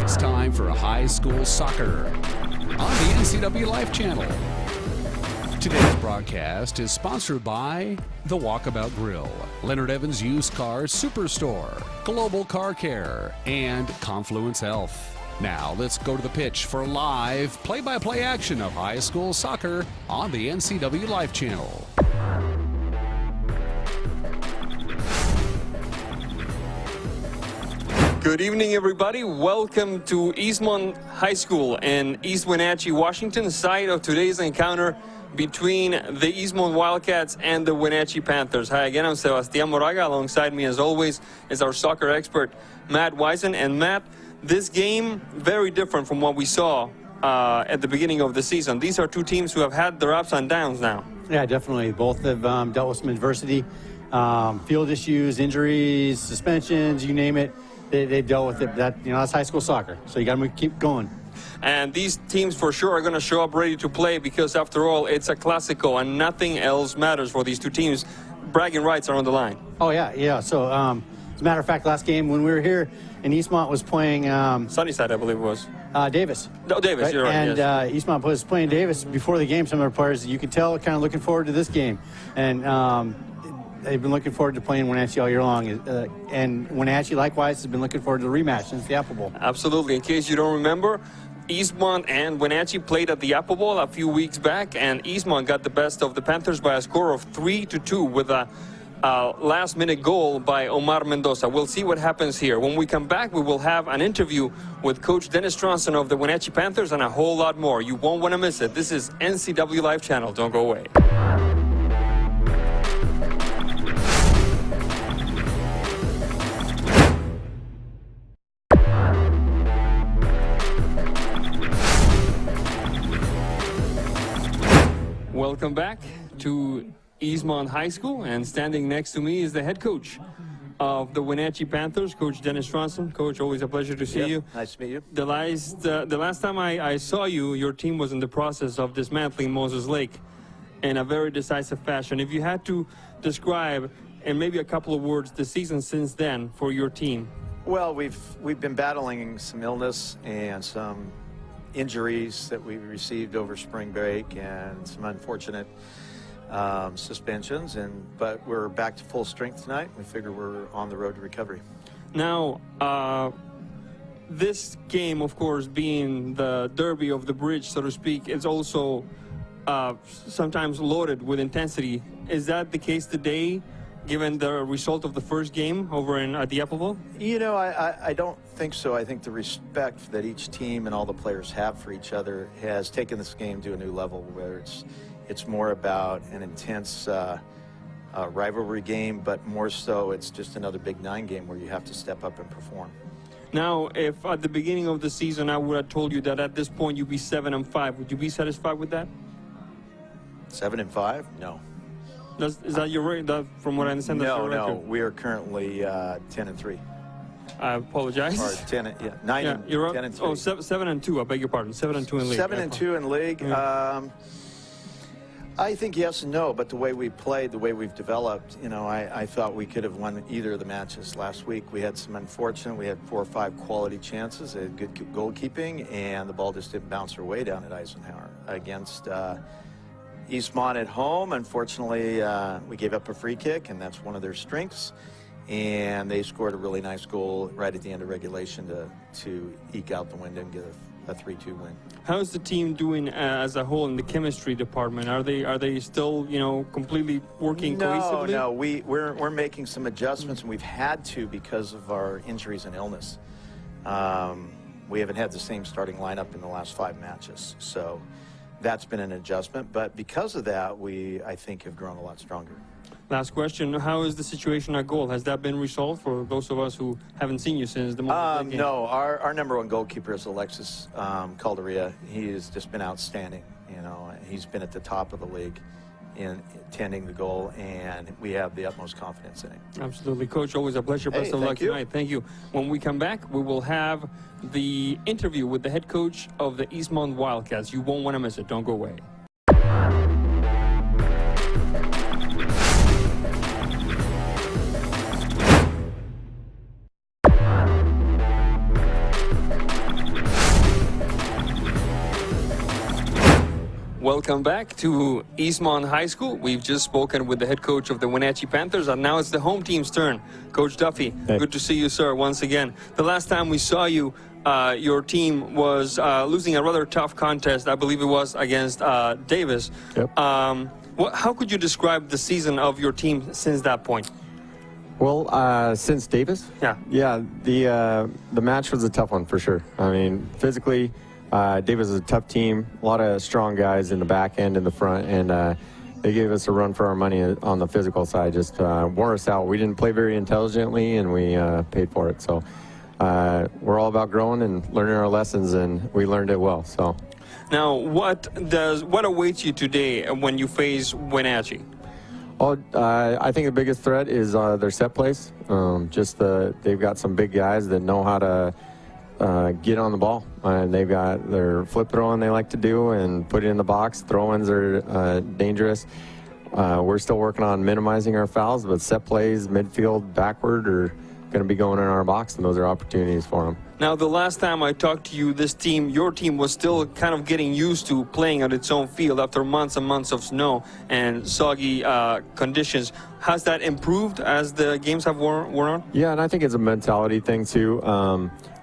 It's time for high school soccer on the NCW Life channel. Today's broadcast is sponsored by The Walkabout Grill, Leonard Evans Used Car Superstore, Global Car Care, and Confluence Health. Now let's go to the pitch for live play-by-play action of high school soccer on the NCW Life channel. Good evening, everybody. Welcome to Eastmont High School in East Wenatchee, Washington, site of today's encounter between the Eastmont Wildcats and the Wenatchee Panthers. Hi again, I'm Sebastián Moraga. Alongside me, as always, is our soccer expert, Matt Wisen. And Matt, this game, very different from what we saw at the beginning of the season. These are two teams who have had their ups and downs now. Yeah, definitely. Both have dealt with some adversity, field issues, injuries, suspensions, you name it. They've dealt with it. That's high school soccer. So you got to keep going. And these teams for sure are going to show up ready to play because, after all, it's a Clásico and nothing else matters for these two teams. Bragging rights are on the line. Oh, yeah. So, as a matter of fact, last game when we were here, and Eastmont was playing Sunnyside, I believe it was. Davis. No, Davis, right? You're right. And yes. Eastmont was playing Davis before the game. Some of our players, you could tell, kind of looking forward to this game. And they've been looking forward to playing Wenatchee all year long. And Wenatchee, likewise, has been looking forward to the rematch since the Apple Bowl. Absolutely. In case you don't remember, Eastmont and Wenatchee played at the Apple Bowl a few weeks back, and Eastmont got the best of the Panthers by a score of 3-2 with a last-minute goal by Omar Mendoza. We'll see what happens here. When we come back, we will have an interview with Coach Dennis Stronson of the Wenatchee Panthers and a whole lot more. You won't want to miss it. This is NCW Live Channel. Don't go away. Welcome back to Eastmont High School, and standing next to me is the head coach of the Wenatchee Panthers, Coach Dennis Stronson. Coach, always a pleasure to see you. Nice to meet you. The last time I saw you, your team was in the process of dismantling Moses Lake in a very decisive fashion. If you had to describe, in maybe a couple of words, the season since then for your team. Well, we've been battling some illness and some injuries that we received over spring break and some unfortunate suspensions, but we're back to full strength tonight. We figure we're on the road to recovery. Now, this game, of course, being the derby of the bridge, so to speak, is also sometimes loaded with intensity. Is that the case today, given the result of the first game over at the Apple Bowl? You know, I don't think so. I think the respect that each team and all the players have for each other has taken this game to a new level, where it's more about an intense rivalry game, but more so it's just another Big Nine game where you have to step up and perform. Now, if at the beginning of the season I would have told you that at this point you'd be 7-5, would you be satisfied with that? 7-5? No. Is that your rate? From what I understand, that's your record? No. We are currently 10-3. I apologize. Or 9 yeah, and you're 10 and 3. Oh, 7-2. I beg your pardon. 7-2 in league. 7-2 in league. Yeah. I think yes and no, but the way we played, the way we've developed, I thought we could have won either of the matches last week. We had some unfortunate. We had 4 or 5 quality chances, a good goalkeeping, and the ball just didn't bounce our way down at Eisenhower against Eastmont at home. Unfortunately, we gave up a free kick, and that's one of their strengths. And they scored a really nice goal right at the end of regulation to eke out the win and get a 3-2 win. How's the team doing as a whole in the chemistry department? Are they still completely working cohesively? No, we're making some adjustments, and we've had to because of our injuries and illness. We haven't had the same starting lineup in the last 5 matches, so that's been an adjustment. But because of that, I think have grown a lot stronger. Last question, how is the situation at goal? Has that been resolved for those of us who haven't seen you since the moment? No, our number 1 goalkeeper is Alexis Calderia. He has just been outstanding. He's been at the top of the league in tending the goal, and we have the utmost confidence in him. Absolutely. Coach, always a pleasure. Best of luck tonight. Thank you. When we come back, we will have the interview with the head coach of the Eastmont Wildcats. You won't want to miss it. Don't go away. welcome back to Eastmont High School. We've just spoken with the head coach of the Wenatchee Panthers, and now it's the home team's turn. Coach Duffy, Hey. Good to see you, sir, once again. The last time we saw you, your team was losing a rather tough contest. I believe it was against Davis. Yep. How could you describe the season of your team since that point? Well, since Davis? Yeah. Yeah, the match was a tough one for sure. I mean, physically, Davis is a tough team, a lot of strong guys in the back end and the front, and they gave us a run for our money on the physical side, just wore us out. We didn't play very intelligently, and we paid for it. So we're all about growing and learning our lessons, and we learned it well. So. Now, what awaits you today when you face Wenatchee? Oh, I think the biggest threat is their set plays. They've got some big guys that know how to get on the ball, and they've got their flip throwing they like to do and put it in the box. Throw-ins are dangerous. We're still working on minimizing our fouls, but set plays, midfield, backward are going to be going in our box, and those are opportunities for them. Now, the last time I talked to you, your team was still kind of getting used to playing on its own field after months and months of snow and soggy conditions. Has that improved as the games have worn on? Yeah, and I think it's a mentality thing too.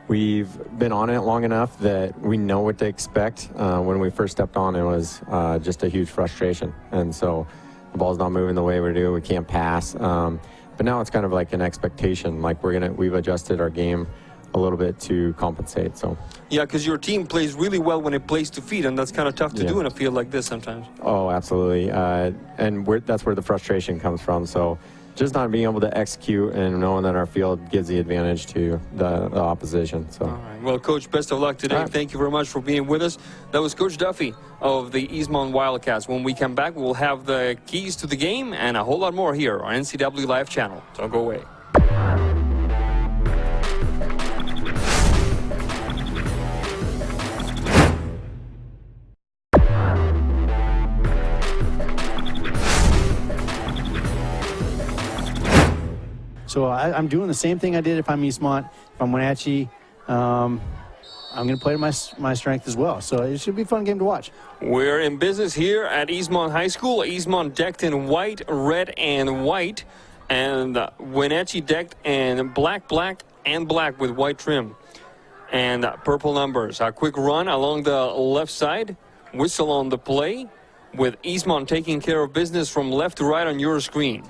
We've been on it long enough that we know what to expect. When we first stepped on, it was just a huge frustration. And so the ball's not moving the way we do. We can't pass. But now it's kind of like an expectation. Like we've adjusted our game a little bit to compensate. So. Yeah, because your team plays really well when it plays to feet, and that's kind of tough to do in a field like this sometimes. Oh, absolutely. And that's where the frustration comes from. So just not being able to execute and knowing that our field gives the advantage to the opposition. So. All right. Well, Coach, best of luck today. Right. Thank you very much for being with us. That was Coach Duffy of the Eastmont Wildcats. When we come back, we'll have the keys to the game and a whole lot more here on NCW Live Channel. Don't go away. So I'm doing the same thing I did if I'm Eastmont. If I'm Wenatchee, I'm going to play to my strength as well. So it should be a fun game to watch. We're in business here at Eastmont High School. Eastmont decked in white, red, and white. And Wenatchee decked in black, and black with white trim. And purple numbers. A quick run along the left side. Whistle on the play. With Eastmont taking care of business from left to right on your screen.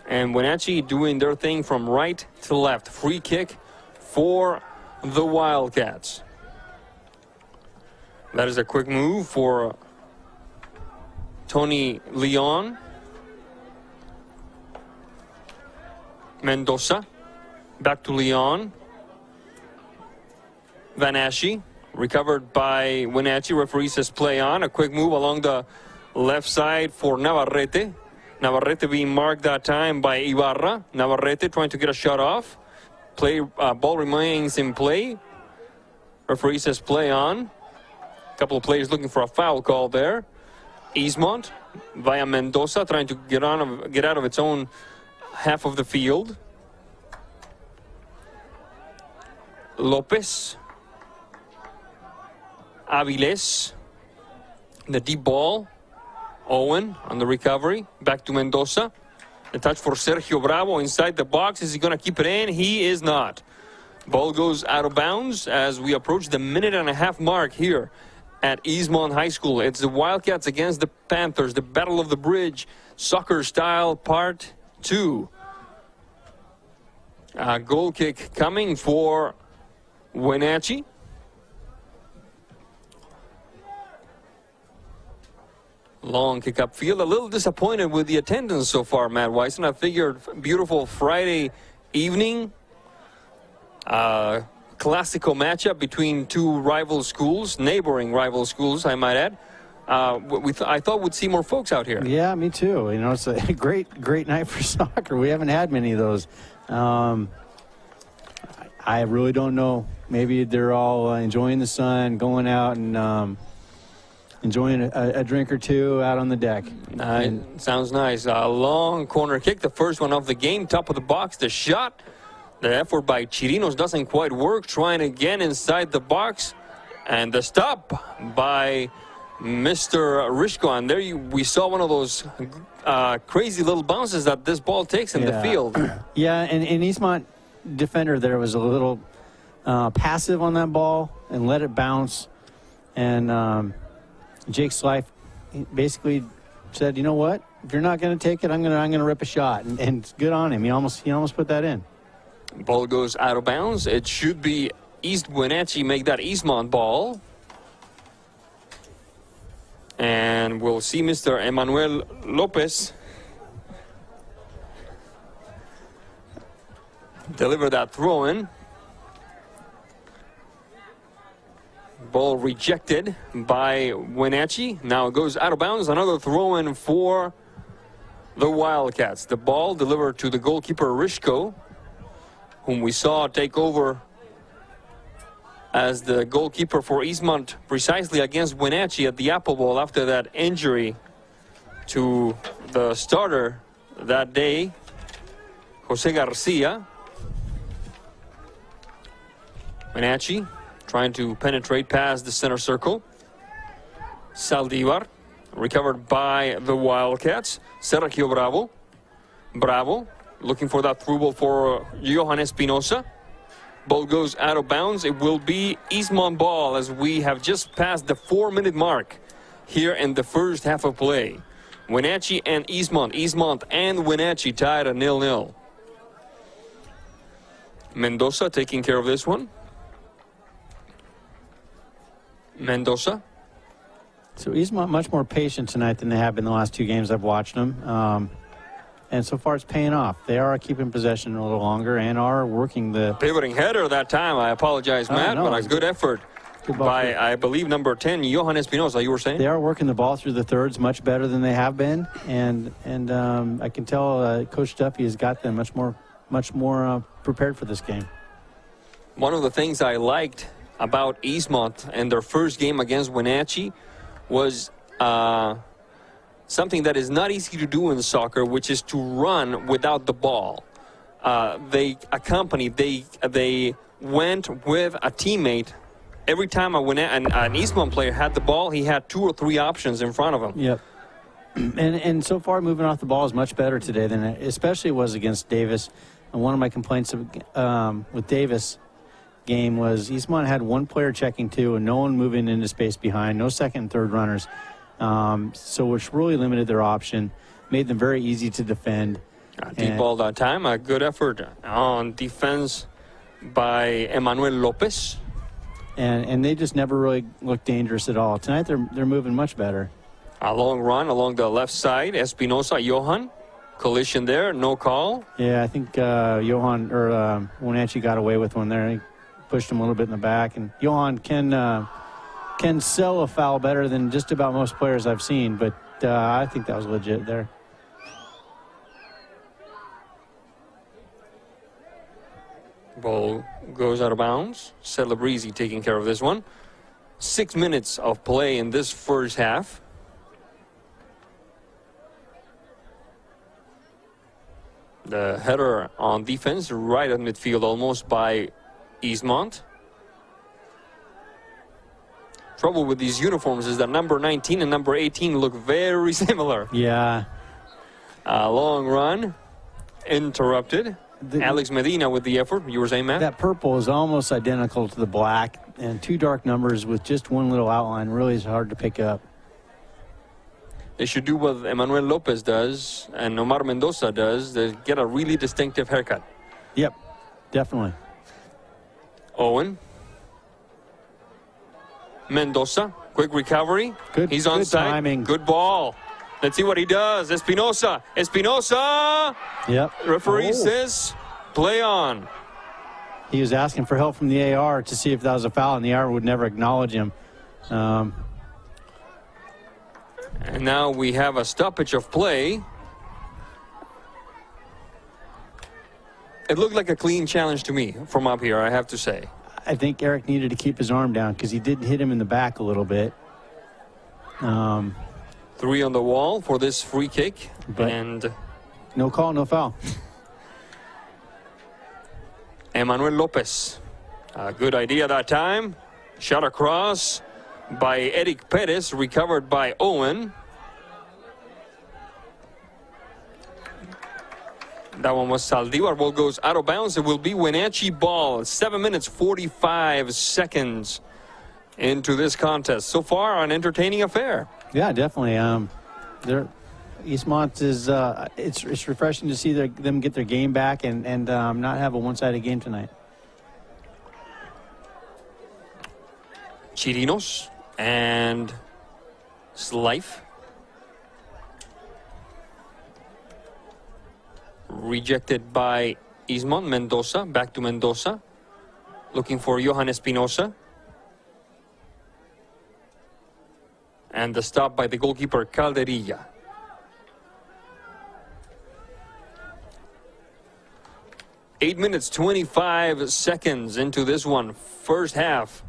And Wenatchee doing their thing from right to left. Free kick for the Wildcats. That is a quick move for Tony Leon. Mendoza. Back to Leon. Van Asche. Recovered by Wenatchee. Referee says play on. A quick move along the left side for Navarrete. Navarrete being marked that time by Ibarra. Navarrete trying to get a shot off. Ball remains in play. Referee says play on. A couple of players looking for a foul call there. Eastmont via Mendoza trying to get out of its own half of the field. Lopez. Aviles. The deep ball. Owen on the recovery. Back to Mendoza. The touch for Sergio Bravo inside the box. Is he going to keep it in? He is not. Ball goes out of bounds as we approach the minute-and-a-half mark here at Eastmont High School. It's the Wildcats against the Panthers. The Battle of the Bridge, soccer style, part 2. A goal kick coming for Wenatchee. Long kick upfield. A little disappointed with the attendance so far, Matt Wyson. I figured beautiful Friday evening. Classical matchup between two rival schools, neighboring rival schools, I might add. I thought we'd see more folks out here. Yeah, me too. You know, it's a great night for soccer. We haven't had many of those. I really don't know. Maybe they're all enjoying the sun, going out and enjoying a drink or two out on the deck. Sounds nice. A long corner kick, the first one of the game, top of the box. The shot, the effort by Chirinos doesn't quite work. Trying again inside the box. And the stop by Mr. Rishko, and there we saw one of those crazy little bounces that this ball takes in the field. Yeah, and Eastmont defender there was a little passive on that ball and let it bounce. And Jake Slife basically said, you know what? If you're not going to take it, I'm gonna rip a shot. And it's good on him. He almost put that in. Ball goes out of bounds. It should be East Wenatchee make that Eastmont ball. And we'll see Mr. Emmanuel Lopez deliver that throw in. Ball rejected by Wenatchee. Now it goes out of bounds. Another throw in for the Wildcats. The ball delivered to the goalkeeper Rishko, whom we saw take over as the goalkeeper for Eastmont precisely against Wenatchee at the Apple Bowl after that injury to the starter that day, Jose Garcia. Wenatchee trying to penetrate past the center circle. Saldivar recovered by the Wildcats. Sergio Bravo looking for that through ball for Johan Espinosa. Ball goes out of bounds. It will be Eastmont ball as we have just passed the 4-minute mark here in the first half of play. Wenatchee and Eastmont. Eastmont and Wenatchee tied at 0-0. Mendoza taking care of this one. Mendoza. So Eastmont much more patient tonight than they have been the last two games I've watched them. And so far it's paying off. They are keeping possession a little longer and are working the... Pivoting header that time. I apologize, Matt, but a good effort by, I believe, number 10, Johan Espinosa, you were saying? They are working the ball through the thirds much better than they have been. And I can tell Coach Duffy has got them much more prepared for this game. One of the things I liked about Eastmont and their first game against Wenatchee was something that is not easy to do in soccer, which is to run without the ball. They went with a teammate. Every time an Eastmont player had the ball, he had 2 or 3 options in front of him. Yep. And so far, moving off the ball is much better today than it especially was against Davis. And one of my complaints with Davis game was Eastmont had one player checking 2 and no one moving into space behind, no second and third runners. So which really limited their option, made them very easy to defend. Deep ball that time. A good effort on defense by Emmanuel Lopez. And they just never really looked dangerous at all. Tonight they're moving much better. A long run along the left side. Espinosa, Johan. Collision there, no call. Yeah, I think Johan or Wenatchee got away with one there. He pushed him a little bit in the back, and Johan can sell a foul better than just about most players I've seen, but I think that was legit there. Ball goes out of bounds. Celebrezzi taking care of this one. 6 minutes of play in this first half. The header on defense, right at midfield almost by Eastmont. Trouble with these uniforms is that number 19 and number 18 look very similar. Yeah. A long run, interrupted. Alex Medina with the effort. You were saying, Matt? That purple is almost identical to the black, and 2 dark numbers with just one little outline really is hard to pick up. They should do what Emmanuel Lopez does and Omar Mendoza does. They get a really distinctive haircut. Yep, definitely. Owen. Mendoza, quick recovery. He's on side. Timing. Good ball. Let's see what he does. Espinosa. Yep. Referee says play on. He was asking for help from the AR to see if that was a foul, and the AR would never acknowledge him. And now we have a stoppage of play. It looked like a clean challenge to me from up here, I have to say. I think Eric needed to keep his arm down because he did hit him in the back a little bit. 3 on the wall for this free kick. And no call, no foul. Emmanuel Lopez. A good idea that time. Shot across. by Eric Perez, recovered by Owen. That one was Saldivar. Ball goes out of bounds. It will be Wenatchee ball. 7 minutes, 45 seconds into this contest. So far, an entertaining affair. Yeah, definitely. Eastmont is. It's refreshing to see them get their game back and not have a one-sided game tonight. Chirinos and Slife. Rejected by Eastmont. Mendoza, back to Mendoza. Looking for Johan Espinosa. And the stop by the goalkeeper, Calderilla. Eight minutes, 25 seconds into this one. First half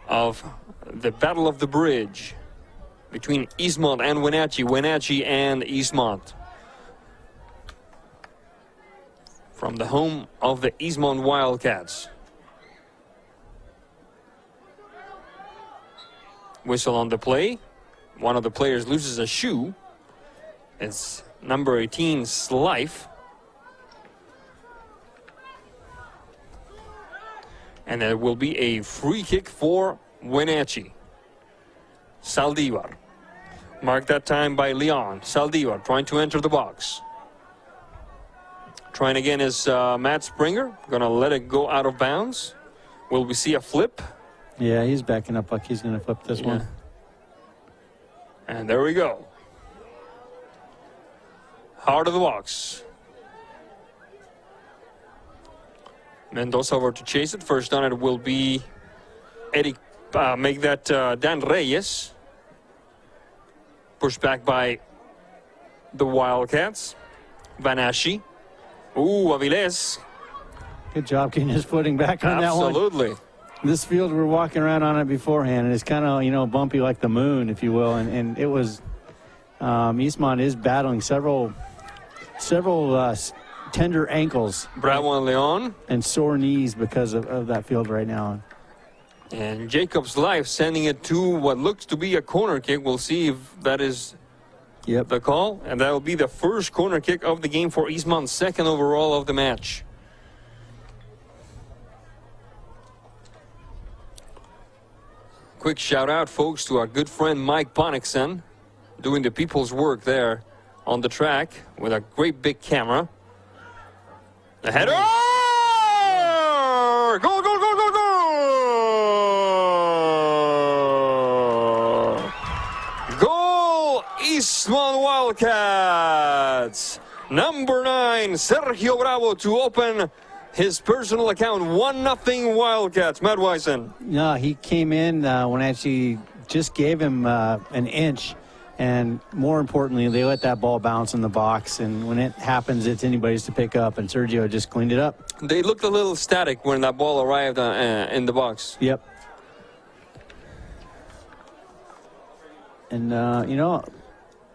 of the Battle of the Bridge between Eastmont and Wenatchee. Wenatchee and Eastmont. From the home of the Eastmont Wildcats. Whistle on the play. One of the players loses a shoe. It's number 18, Slife. And there will be a free kick for Wenatchee. Saldivar. Marked that time by Leon. Saldivar trying to enter the box. Trying again is Matt Springer. Gonna let it go out of bounds. Will we see a flip? Yeah, he's backing up like he's gonna flip this one. And there we go. Heart of the box. Mendoza over to chase it. First on it will be Eddie. Make that Dan Reyes. Pushed back by the Wildcats. Vanashi. Ooh, Aviles. Good job getting his footing back on that one. Absolutely. This field, we're walking around on it beforehand, and it's kind of, bumpy like the moon, if you will. And it was, Eastmont is battling several tender ankles. Bravo and Leon. And sore knees because of that field right now. And Jacob's Life sending it to what looks to be a corner kick. We'll see if that is the call. And that will be the first corner kick of the game for Eastmont, second overall of the match. Quick shout out, folks, to our good friend Mike Bonnickson, doing the people's work there on the track with a great big camera. The header! Goal, goal, goal, goal, goal! Goal, Eastmont Wildcats! Number 9, Sergio Bravo, to open his personal account. 1-0 Wildcats. Matt Wyson. No, he came in when actually just gave him an inch. And more importantly, they let that ball bounce in the box. And when it happens, it's anybody's to pick up. And Sergio just cleaned it up. They looked a little static when that ball arrived in the box. Yep. And, that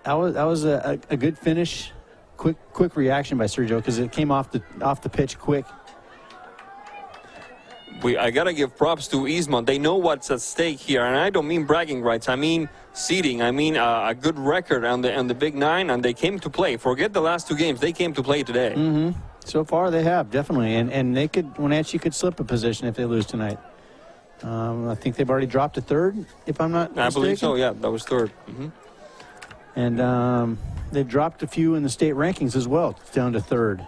was a good finish. Quick reaction by Sergio because it came off the pitch quick. I got to give props to Eastmont. They know what's at stake here. And I don't mean bragging rights. I mean seeding. I mean a good record on the Big Nine. And they came to play. Forget the last two games. They came to play today. Mm-hmm. So far they have, definitely. And Wenatchee could slip a position if they lose tonight. I think they've already dropped to third, if I'm not mistaken. I believe so, yeah. That was third. Mm-hmm. And they've dropped a few in the state rankings as well, down to third.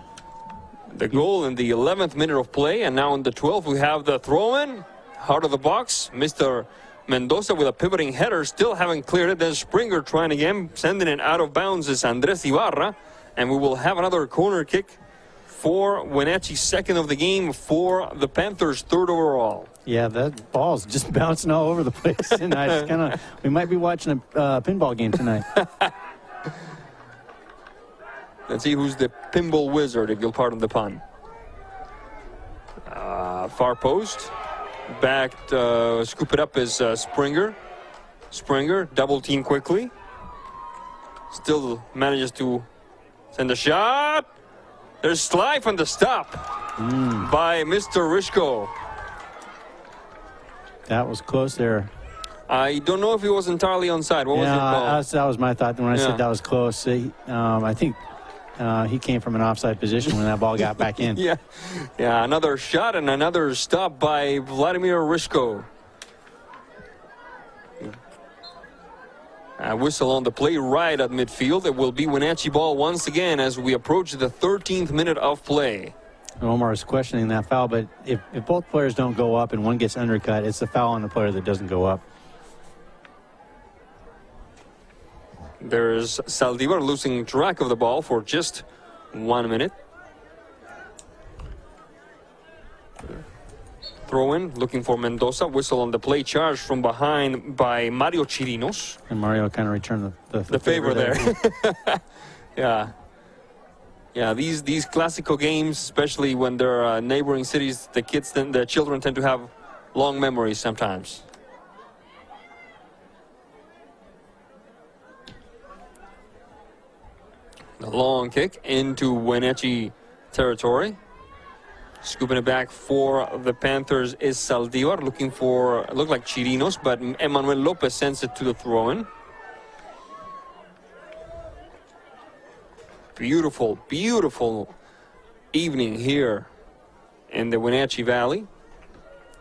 The goal in the 11th minute of play, and now in the 12th we have the throw-in, heart of the box. Mr. Mendoza with a pivoting header, still haven't cleared it. Then Springer trying again, sending it out of bounds is Andres Ibarra, and we will have another corner kick for Wenatchee's second of the game for the Panthers' third overall. Yeah, that ball's just bouncing all over the place tonight. It's we might be watching a pinball game tonight. Let's see who's the pinball wizard, if you'll pardon the pun. Far post. Back, scoop it up is Springer. Springer, double team quickly. Still manages to send a shot. There's Slife on the stop by Mr. Rishko. That was close there. I don't know if he was entirely onside. What was it called? That was my thought when I said that was close. I think he came from an offside position when that ball got back in. Yeah, another shot and another stop by Vladimir Rishko. A whistle on the play right at midfield. It will be Wenatchee ball once again as we approach the 13th minute of play. Omar is questioning that foul, but if both players don't go up and one gets undercut, it's the foul on the player that doesn't go up. There's Saldivar losing track of the ball for just 1 minute. Throw in, looking for Mendoza. Whistle on the play, charge from behind by Mario Chirinos. And Mario kind of returned the favor there. Yeah, these Clásico games, especially when they're neighboring cities, the children tend to have long memories sometimes. The long kick into Wenatchee territory. Scooping it back for the Panthers is Saldivar, looked like Chirinos, but Emmanuel Lopez sends it to the throw-in. Beautiful, beautiful evening here in the Wenatchee Valley.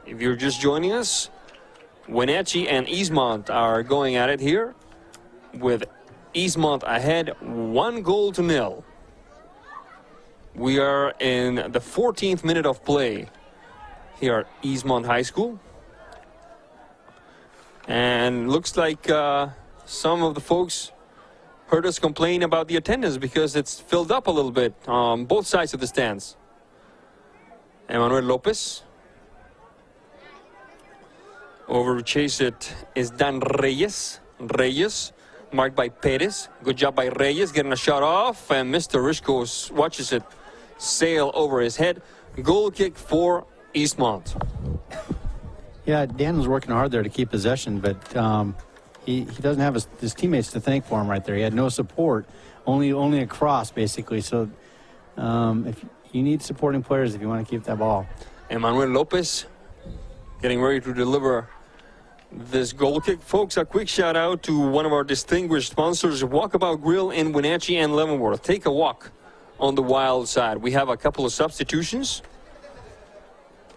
If you're just joining us, Wenatchee and Eastmont are going at it here with Eastmont ahead 1-0. We are in the 14th minute of play here at Eastmont High School. And looks like some of the folks heard us complain about the attendance because it's filled up a little bit on both sides of the stands. Emmanuel Lopez. Over to chase it is Dan Reyes. Reyes, marked by Perez. Good job by Reyes, getting a shot off, and Mr. Rishko watches it sail over his head. Goal kick for Eastmont. Yeah, Dan was working hard there to keep possession, but he doesn't have his teammates to thank for him right there. He had no support, only a cross basically. So if you need supporting players if you want to keep that ball. Emmanuel Lopez getting ready to deliver this goal kick. Folks, a quick shout out to one of our distinguished sponsors, Walkabout Grill in Wenatchee and Leavenworth. Take a walk on the wild side. We have a couple of substitutions.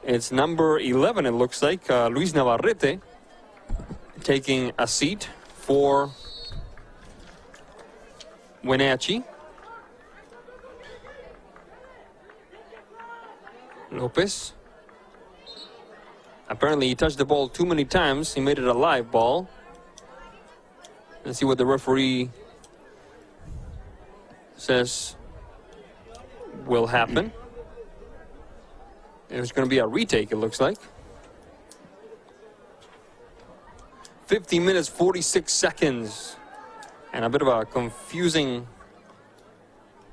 It's number 11, it looks like, Luis Navarrete, taking a seat for Wenatchee. Lopez. Apparently he touched the ball too many times. He made it a live ball. Let's see what the referee says will happen. There's going to be a retake, it looks like. 50 minutes, 46 seconds. And a bit of a confusing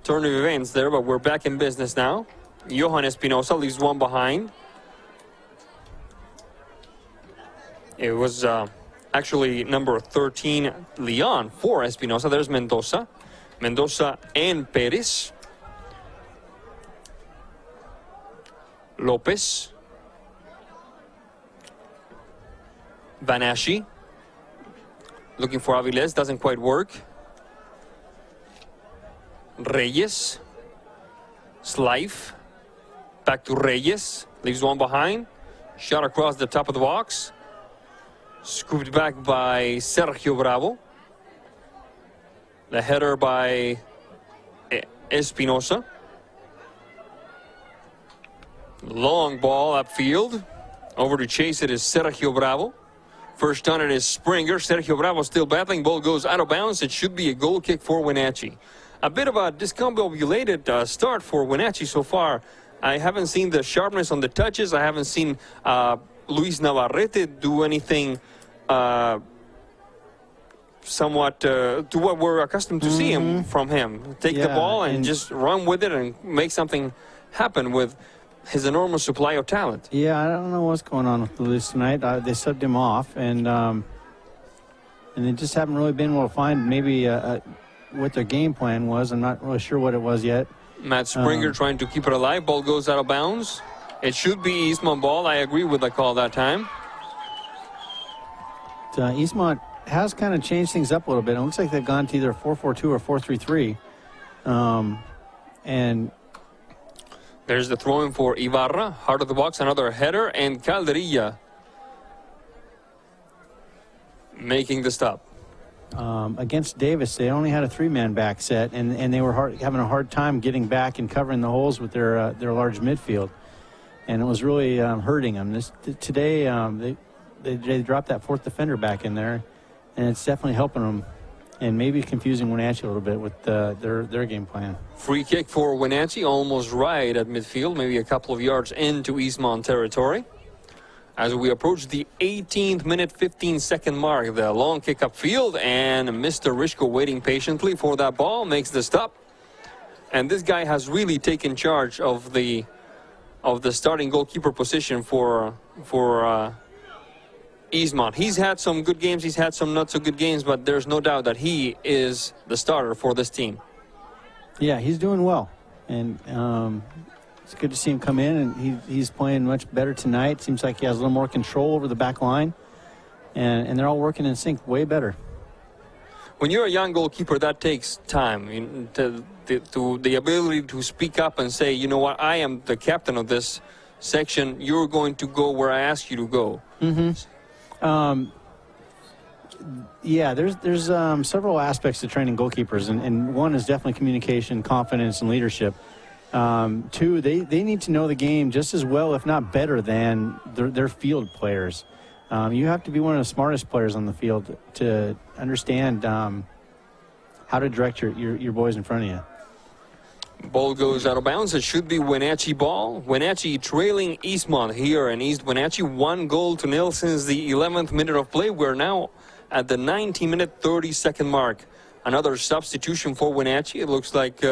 turn of events there, but we're back in business now. Johan Espinosa leaves one behind. It was actually number 13, Leon, for Espinosa. There's Mendoza. Mendoza and Perez. Lopez. Vanashi. Looking for Aviles, doesn't quite work. Reyes. Slife. Back to Reyes. Leaves one behind. Shot across the top of the box. Scooped back by Sergio Bravo. The header by Espinosa. Long ball upfield. Over to chase it is Sergio Bravo. First on it is Springer. Sergio Bravo still battling. Ball goes out of bounds. It should be a goal kick for Wenatchee. A bit of a discombobulated start for Wenatchee so far. I haven't seen the sharpness on the touches. I haven't seen Luis Navarrete do anything somewhat to what we're accustomed to seeing from him. Take the ball and just run with it and make something happen with his enormous supply of talent. Yeah, I don't know what's going on with Luis tonight. They subbed him off, and they just haven't really been able to find maybe what their game plan was. I'm not really sure what it was yet. Matt Springer trying to keep it alive. Ball goes out of bounds. It should be Eastmont ball. I agree with the call that time. Eastmont has kind of changed things up a little bit. It looks like they've gone to either 4-4-2 or 4-3-3. And there's the throw in for Ibarra. Heart of the box, another header, and Calderilla making the stop. Against Davis, they only had a 3-man back set, and they were having a hard time getting back and covering the holes with their large midfield. And it was really hurting them. Today, they dropped that fourth defender back in there, and it's definitely helping them, and maybe confusing Wenatchee a little bit with their game plan. Free kick for Wenatchee, almost right at midfield, maybe a couple of yards into Eastmont territory. As we approach the 18th minute, 15-second mark, the long kick upfield, and Mr. Rishko waiting patiently for that ball, makes the stop. And this guy has really taken charge of the starting goalkeeper position for Eastmont. He's had some good games, he's had some not so good games, but there's no doubt that he is the starter for this team. Yeah, he's doing well, and it's good to see him come in, and he's playing much better tonight. Seems like he has a little more control over the back line, and they're all working in sync way better. When you're a young goalkeeper, that takes time. To the ability to speak up and say, you know what, I am the captain of this section. You're going to go where I ask you to go. Yeah, there's several aspects to training goalkeepers, and one is definitely communication, confidence, and leadership. Two, they need to know the game just as well, if not better, than their field players. You have to be one of the smartest players on the field to understand how to direct your boys in front of you. Ball goes out of bounds. It should be Wenatchee ball. Wenatchee trailing Eastmont here in East Wenatchee. 1-0 since the 11th minute of play. We're now at the 90-minute, 30-second mark. Another substitution for Wenatchee. It looks like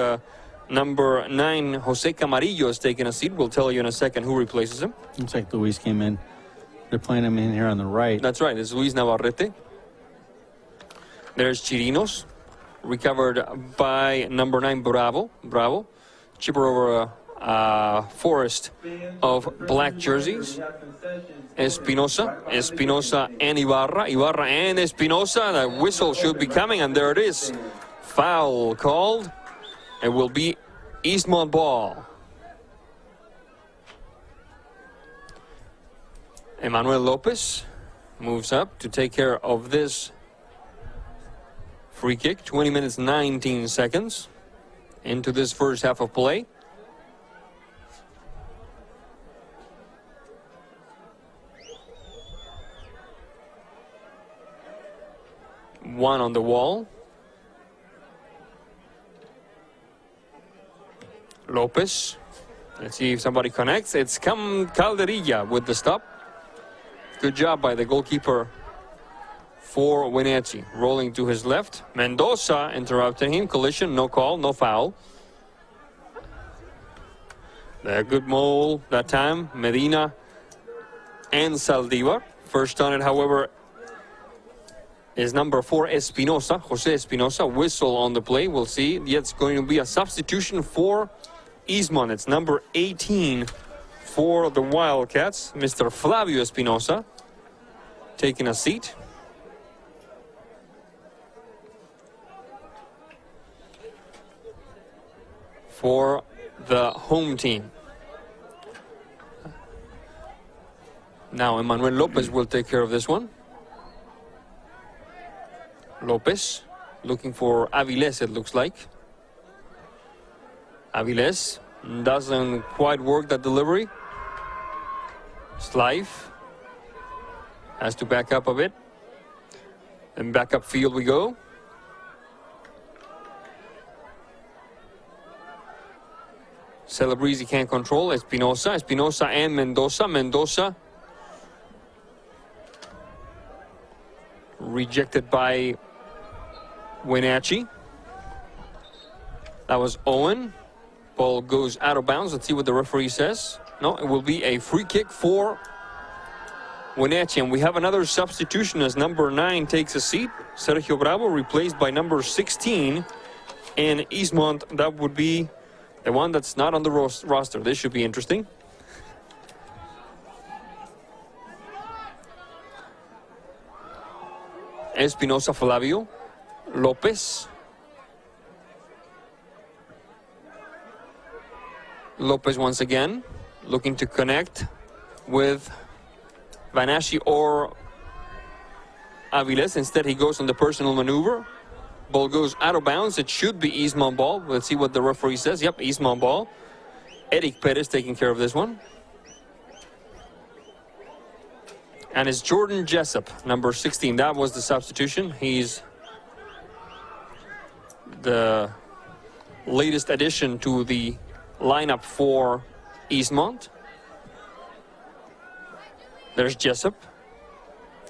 number 9, Jose Camarillo, is taking a seat. We'll tell you in a second who replaces him. Looks like Luis came in. They're playing him in here on the right. That's right. It's Luis Navarrete. There's Chirinos. Recovered by number 9, Bravo. Chipper over a forest of black jerseys. Espinosa and Ibarra and Espinosa. The whistle should be coming, and there it is. Foul called. It will be Eastmont ball. Emmanuel Lopez moves up to take care of this free kick. 20 minutes, 19 seconds into this first half of play. One on the wall. Lopez. Let's see if somebody connects. It's Calderilla with the stop. Good job by the goalkeeper for Wenatchee. Rolling to his left. Mendoza interrupting him. Collision, no call, no foul. A good mole that time. Medina and Saldivar. First on it, however, is number 4, Espinosa. Jose Espinosa. Whistle on the play. We'll see. Yet it's going to be a substitution for Eastmont. It's number 18 for the Wildcats. Mr. Flavio Espinosa taking a seat. For the home team. Now Emmanuel Lopez will take care of this one. Lopez looking for Aviles, it looks like. Aviles doesn't quite work that delivery. Slife has to back up a bit. And back up field we go. Celebrezzi can't control. Espinosa and Mendoza. Rejected by Wenatchee. That was Owen. Ball goes out of bounds. Let's see what the referee says. No, it will be a free kick for Wenatchee. And we have another substitution as number 9 takes a seat. Sergio Bravo replaced by number 16. And Eastmont, that would be the one that's not on the roster. This should be interesting. Espinosa, Flavio. Lopez. Lopez once again, looking to connect with Vanaschi or Aviles. Instead, he goes on the personal maneuver. Ball goes out of bounds. It should be Eastmont ball. Let's see what the referee says. Yep, Eastmont ball. Eric Perez taking care of this one. And it's Jordan Jessup, number 16. That was the substitution. He's the latest addition to the lineup for Eastmont. There's Jessup.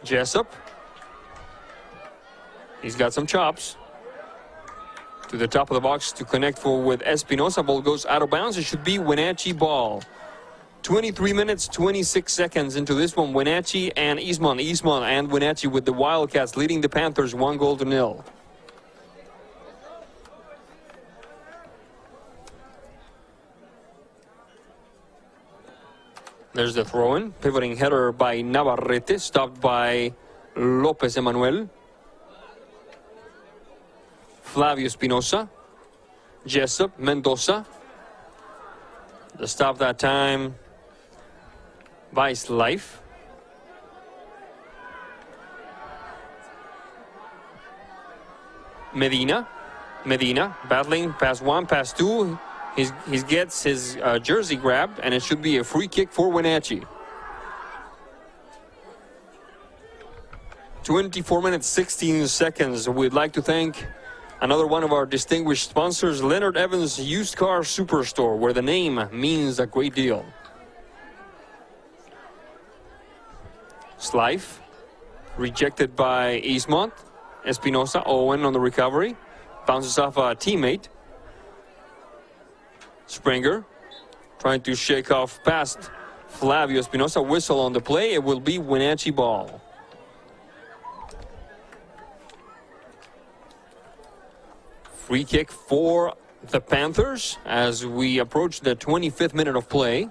Jessup. He's got some chops. To the top of the box to connect with Espinosa. Ball goes out of bounds. It should be Wenatchee ball. 23 minutes, 26 seconds into this one. Wenatchee and Eastmont. Eastmont and Wenatchee with the Wildcats leading the Panthers 1-0. There's the throw-in. Pivoting header by Navarrete. Stopped by Lopez Emanuel. Flavio Espinosa. Jessup. Mendoza. The stop that time by Life. Medina battling pass one, pass two. He gets his jersey grabbed, and it should be a free kick for Wenatchee. 24 minutes, 16 seconds. We'd like to thank another one of our distinguished sponsors, Leonard Evans Used Car Superstore, where the name means a great deal. Slife, rejected by Eastmont. Espinosa, Owen on the recovery. Bounces off a teammate. Springer, trying to shake off past Flavio Espinosa. Whistle on the play. It will be Wenatchee ball. Free kick for the Panthers as we approach the 25th minute of play.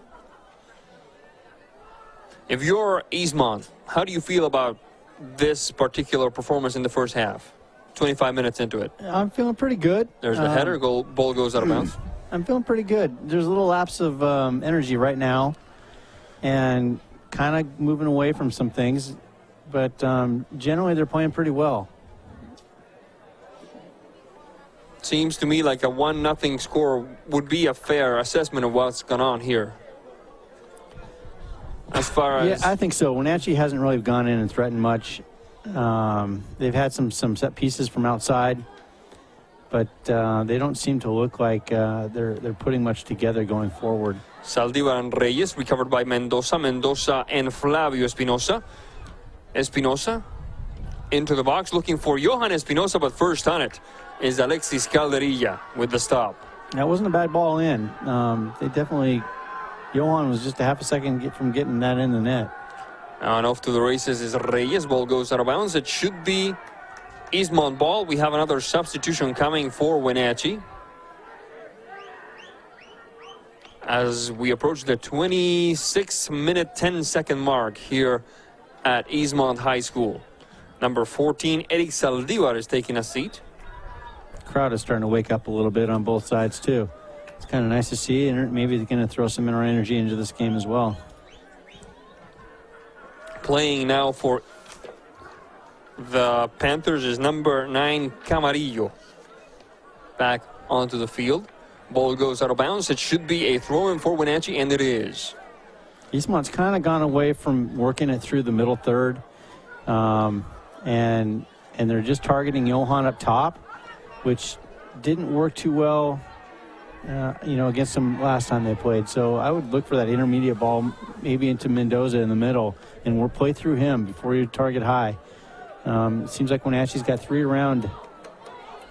If you're Eastmont, how do you feel about this particular performance in the first half? 25 minutes into it. I'm feeling pretty good. There's the header. Ball goes out of bounds. I'm feeling pretty good. There's a little lapse of energy right now and kind of moving away from some things. But generally, they're playing pretty well. Seems to me like a 1-0 score would be a fair assessment of what's gone on here. As far as... Yeah, I think so. Wenatchee hasn't really gone in and threatened much. They've had some set pieces from outside, but they don't seem to look like they're putting much together going forward. Saldivar and Reyes recovered by Mendoza. Mendoza and Flavio Espinosa. Espinosa into the box looking for Johan Espinosa, but first on it is Alexis Calderilla with the stop. That wasn't a bad ball in. They definitely... Johan was just a half a second from getting that in the net. And off to the races is Reyes. Ball goes out of bounds. It should be Eastmont ball. We have another substitution coming for Wenatchee. As we approach the 26-minute, 10-second mark here at Eastmont High School. Number 14, Eric Saldivar is taking a seat. Crowd is starting to wake up a little bit on both sides, too. It's kind of nice to see, and maybe they're going to throw some more energy into this game as well. Playing now for the Panthers is number 9, Camarillo. Back onto the field. Ball goes out of bounds. It should be a throw-in for Wenatchee, and it is. Eastmont's kind of gone away from working it through the middle third, and they're just targeting Johan up top, which didn't work too well, against them last time they played. So I would look for that intermediate ball, maybe into Mendoza in the middle, and we'll play through him before you target high. It seems like Wenatchee's got three around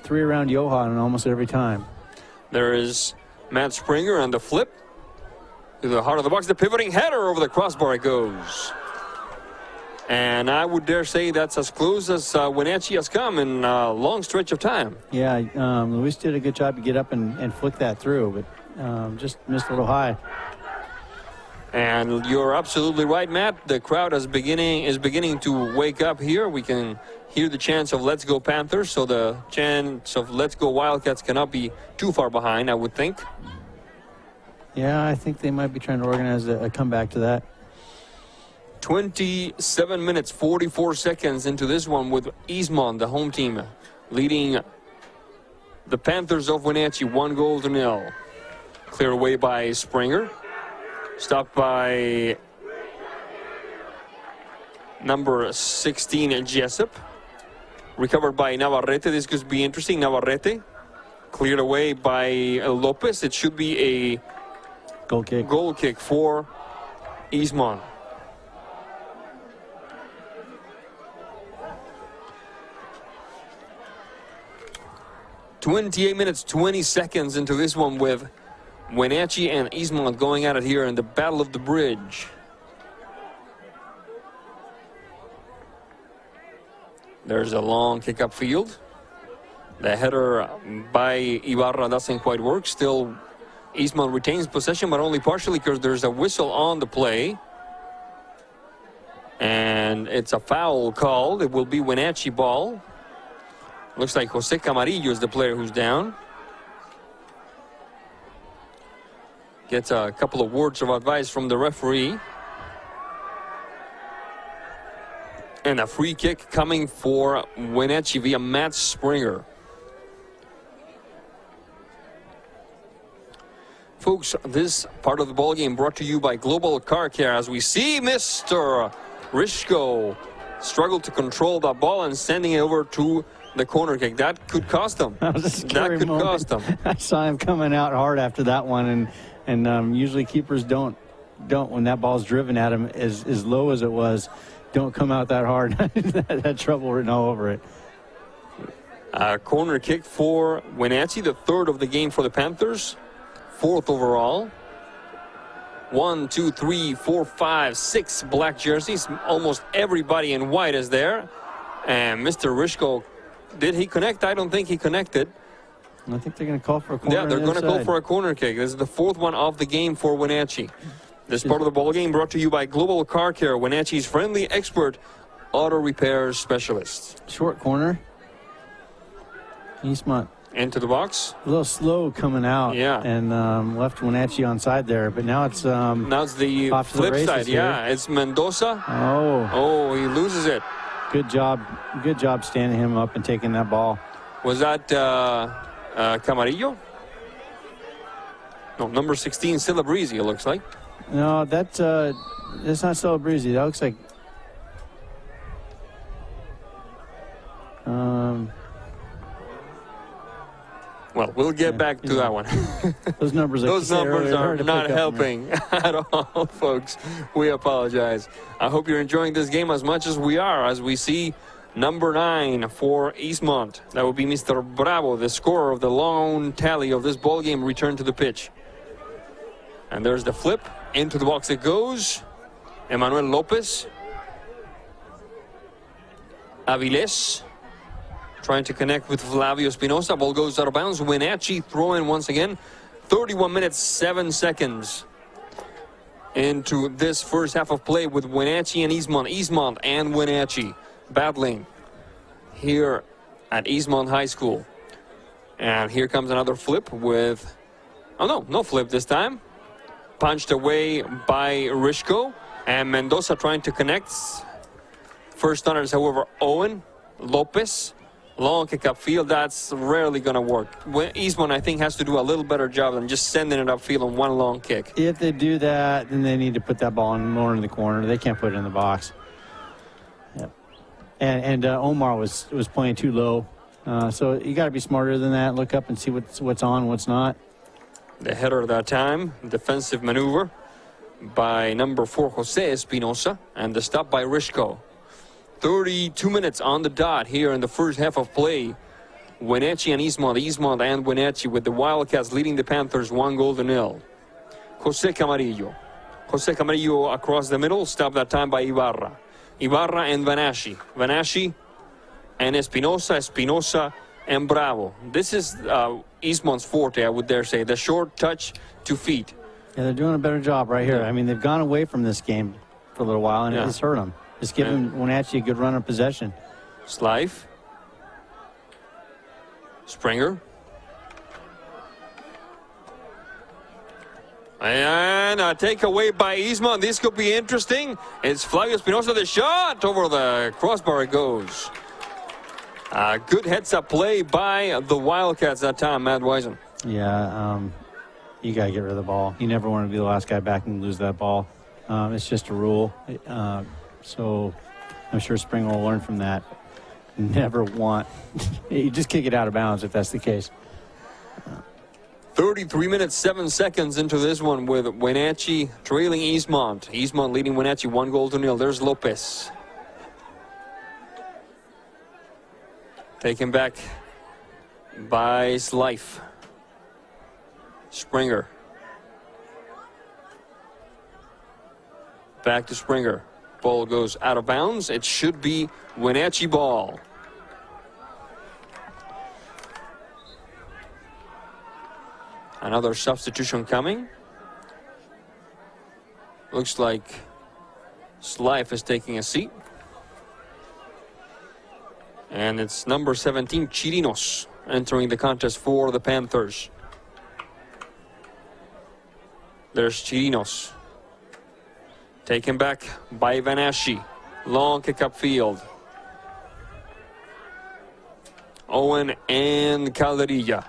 Johan almost every time. There is Matt Springer on the flip to the heart of the box. The pivoting header over the crossbar it goes. And I would dare say that's as close as Wenatchee has come in a long stretch of time. Yeah, Luis did a good job to get up and flick that through, but just missed a little high. And you're absolutely right, Matt. The crowd is beginning to wake up here. We can hear the chants of "Let's Go Panthers," so the chants of "Let's Go Wildcats" cannot be too far behind, I would think. Yeah, I think they might be trying to organize a comeback to that. 27 minutes, 44 seconds into this one with Eastmont, the home team, leading the Panthers of Wenatchee 1-0. Cleared away by Springer. Stopped by number 16, Jessup. Recovered by Navarrete. This could be interesting. Navarrete cleared away by Lopez. It should be a Goal kick for Eastmont. "28 minutes, 20 seconds into this one with Wenatchee and Eastmont going at it here in the Battle of the Bridge. There's a long kick upfield. The header by Ibarra doesn't quite work. Still, Eastmont retains possession, but only partially because there's a whistle on the play. And it's a foul called. It will be Wenatchee ball. Looks like Jose Camarillo is the player who's down. Gets a couple of words of advice from the referee. And a free kick coming for Wenatchee via Matt Springer. Folks, this part of the ball game brought to you by Global Car Care, as we see Mr. Rishko struggle to control the ball and sending it over to the corner kick. That could cost them. That could cost them. I saw him coming out hard after that one, and usually keepers don't when that ball's driven at him as low as it was, don't come out that hard. That trouble written all over it. A corner kick for Wenatchee, the third of the game for the Panthers. 4th overall. 1, 2, 3, 4, 5, 6 black jerseys. Almost everybody in white is there. And Mr. Rishko, did he connect? I don't think he connected. I think they're going to call for a corner. Yeah, they're going to call for a corner kick. This is the 4th one of the game for Wenatchee. This part of the ball game brought to you by Global Car Care, Wenatchee's friendly expert auto repair specialist. Short corner. Eastmont. Into the box. A little slow coming out. Yeah. And left Wenatchee on side there, but now it's now it's the flip side. Here. Yeah, it's Mendoza. Oh, he loses it. Good job standing him up and taking that ball. Was that Camarillo? No, number 16, Celebrezzi, it looks like. No, that's not Celebrezzi. That looks like well, we'll get back to that one. Those numbers, are not helping at all, folks. We apologize. I hope you're enjoying this game as much as we are, as we see number 9 for Eastmont. That would be Mr. Bravo, the scorer of the lone tally of this ball game, return to the pitch. And there's the flip. Into the box it goes. Emmanuel Lopez. Aviles trying to connect with Flavio Espinosa. Ball goes out of bounds. Wenatchee throw in once again. 31 minutes, 7 seconds into this first half of play with Wenatchee and Eastmont. Eastmont and Wenatchee battling here at Eastmont High School. And here comes another flip with, no flip this time. Punched away by Rishko, and Mendoza trying to connect. First runners, however, Owen, Lopez, long kick upfield. That's rarely going to work. Eastmont, I think, has to do a little better job than just sending it upfield on one long kick. If they do that, then they need to put that ball more in the corner. They can't put it in the box. Yep. And Omar was playing too low, so you got to be smarter than that. Look up and see what's on, what's not. The header that time, defensive maneuver by number 4, Jose Espinosa, and the stop by Rishko. 32 minutes on the dot here in the first half of play. Wenatchee and Eastmont and Wenatchee with the Wildcats leading the Panthers 1-0. Jose Camarillo across the middle, stopped that time by Ibarra. Ibarra and Vanasci and Espinosa and Bravo. This is Eastmont's forte, I would dare say. The short touch to feet. Yeah, they're doing a better job right here. I mean, they've gone away from this game for a little while, and it's hurt them. Just giving Wenatchee a good run of possession. Slife. Springer. And a takeaway by Eastmont. This could be interesting. It's Flavio Espinosa. The shot over the crossbar it goes. A good heads-up play by the Wildcats that time, Matt Wisen. Yeah, you got to get rid of the ball. You never want to be the last guy back and lose that ball. It's just a rule. So I'm sure Springer will learn from that. Never want – you just kick it out of bounds if that's the case. 33 minutes, 7 seconds into this one with Wenatchee trailing Eastmont. Eastmont leading Wenatchee 1-0. There's Lopez. Taken back by Slife. Springer. Back to Springer. Ball goes out of bounds. It should be Wenatchee ball. Another substitution coming. Looks like Slife is taking a seat. And it's number 17, Chirinos, entering the contest for the Panthers. There's Chirinos. Taken back by Vanaschi. Long kick upfield. Owen and Calderilla.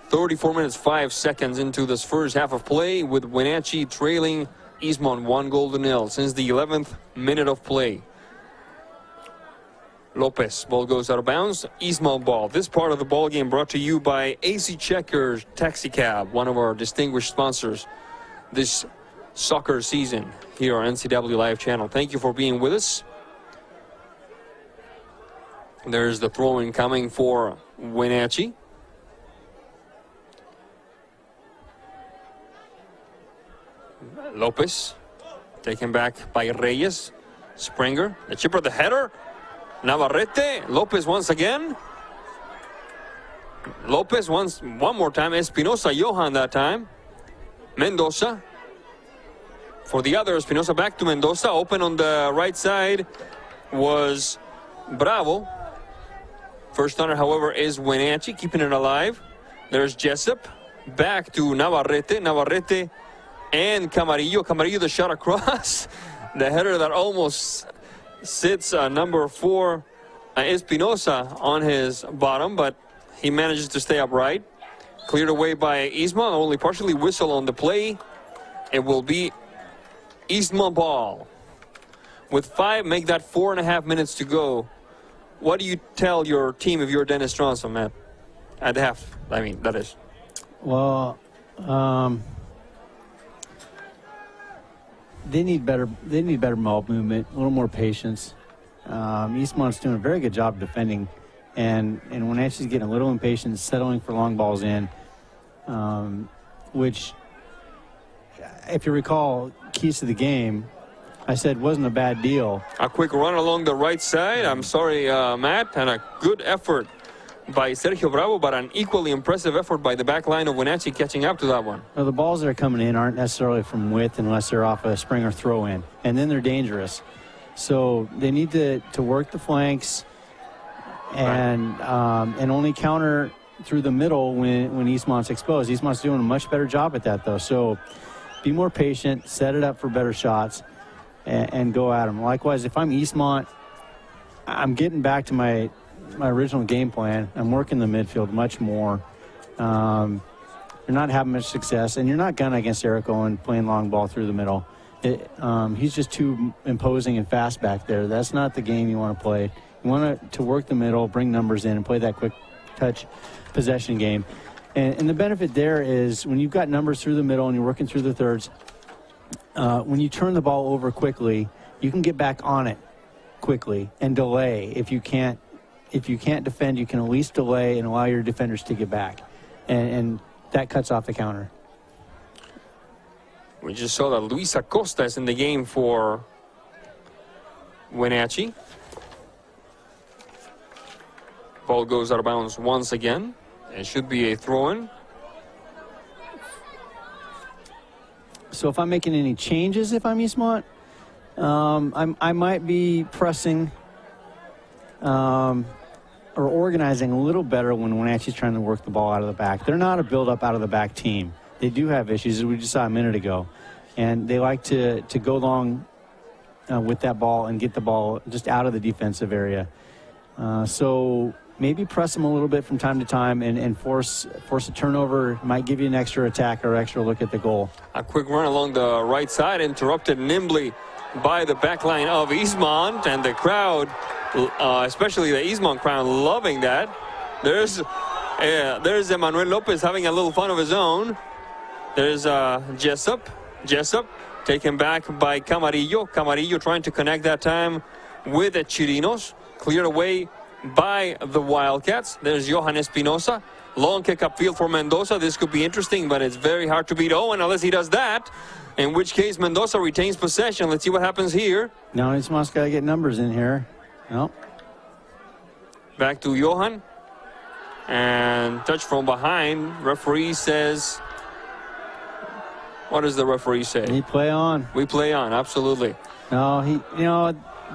34 minutes, 5 seconds into this first half of play with Wenatchee trailing Eastmont 1-0 since the 11th minute of play. Lopez, ball goes out of bounds. Eastmont ball. This part of the ball game brought to you by AC Checkers Taxi Cab, one of our distinguished sponsors this soccer season here on NCW Live Channel. Thank you for being with us. There's the throw-in coming for Wenatchee. Lopez, taken back by Reyes. Springer, the chipper, the header. Navarrete, Lopez once again. Lopez one more time. Espinosa, Johan that time. Mendoza. For the other, Espinosa back to Mendoza. Open on the right side was Bravo. First runner, however, is Wenatchee, keeping it alive. There's Jessup. Back to Navarrete. Navarrete and Camarillo. Camarillo, the shot across. The header that almost sits number 4, Espinosa, on his bottom, but he manages to stay upright. Cleared away by Eastmont, only partially whistle on the play. It will be Eastmont ball. With 5, make that 4.5 minutes to go. What do you tell your team if you're Dennis Stronson, Matt? At the half, I mean, that is. Well, they need better ball movement, a little more patience. Eastmont's doing a very good job defending, and Wenatchee's getting a little impatient, settling for long balls in, which, if you recall, keys to the game, I said wasn't a bad deal. A quick run along the right side. I'm sorry, Matt, and a good effort by Sergio Bravo, but an equally impressive effort by the back line of Wenatchee catching up to that one. Well, the balls that are coming in aren't necessarily from width unless they're off a Springer throw-in, and then they're dangerous. So they need to work the flanks and only counter through the middle when Eastmont's exposed. Eastmont's doing a much better job at that, though. So be more patient, set it up for better shots, and go at them. Likewise, if I'm Eastmont, I'm getting back to my original game plan. I'm working the midfield much more. You're not having much success, and you're not gunning against Eric Owen playing long ball through the middle. He's just too imposing and fast back there. That's not the game you want to play. You want to work the middle, bring numbers in, and play that quick touch possession game. And the benefit there is when you've got numbers through the middle and you're working through the thirds, when you turn the ball over quickly, you can get back on it quickly and delay. If you can't defend, you can at least delay and allow your defenders to get back. And that cuts off the counter. We just saw that Luis Acosta is in the game for Wenatchee. Ball goes out of bounds once again. It should be a throw-in. So if I'm making any changes, if I'm Eastmont, I might be pressing or organizing a little better when Wenatchee's trying to work the ball out of the back. They're not a build-up out of the back team. They do have issues, as we just saw a minute ago. And they like to go long with that ball and get the ball just out of the defensive area. So maybe press them a little bit from time to time and force a turnover. Might give you an extra attack or extra look at the goal. A quick run along the right side, interrupted nimbly by the back line of Eastmont, and the crowd, especially the Eastmont crowd, loving that. There's Emmanuel Lopez having a little fun of his own. There's Jessup taken back by Camarillo. Camarillo trying to connect that time with the Chirinos. Cleared away by the Wildcats. There's Johan Espinosa. Long kick upfield for Mendoza. This could be interesting, but it's very hard to beat Owen unless he does that, in which case Mendoza retains possession. Let's see what happens here. No, Eastmont's got to get numbers in here. No. Back to Johan. And touch from behind. Referee says... What does the referee say? We play on. We play on, absolutely. No,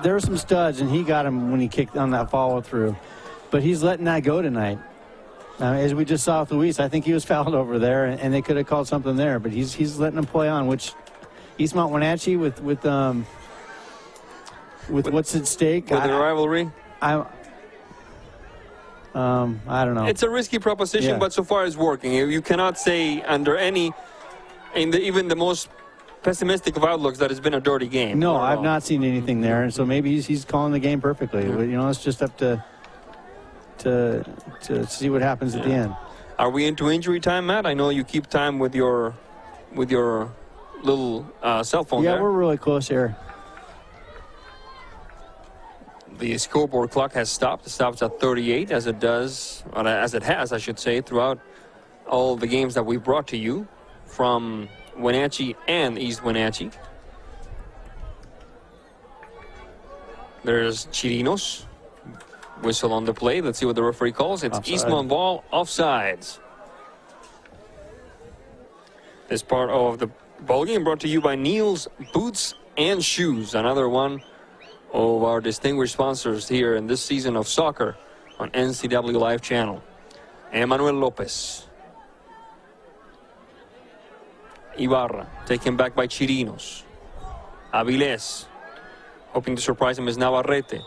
there were some studs, and he got him when he kicked on that follow-through. But he's letting that go tonight. As we just saw with Luis, I think he was fouled over there, and they could have called something there. But he's letting him play on, which Eastmont Wenatchee with what's at stake. With the rivalry? I don't know. It's a risky proposition, but so far it's working. You cannot say under any, even the most pessimistic of outlooks, that it's been a dirty game. No, I've not seen anything there, and so maybe he's calling the game perfectly. Yeah. It's just up to see what happens at the end. Are we into injury time, Matt? I know you keep time with your little cell phone there. Yeah, we're really close here. The scoreboard clock has stopped. It stops at 38, as it does, or as it has, I should say, throughout all the games that we've brought to you from Wenatchee and East Wenatchee. There's Chirinos. Whistle on the play. Let's see what the referee calls. It's Offside. Eastmont ball, offsides. This part of the ball game brought to you by Neil's Boots and Shoes, another one of our distinguished sponsors here in this season of soccer on NCW Live Channel. Emmanuel Lopez. Ibarra taken back by Chirinos. Avilés hoping to surprise him is Navarrete.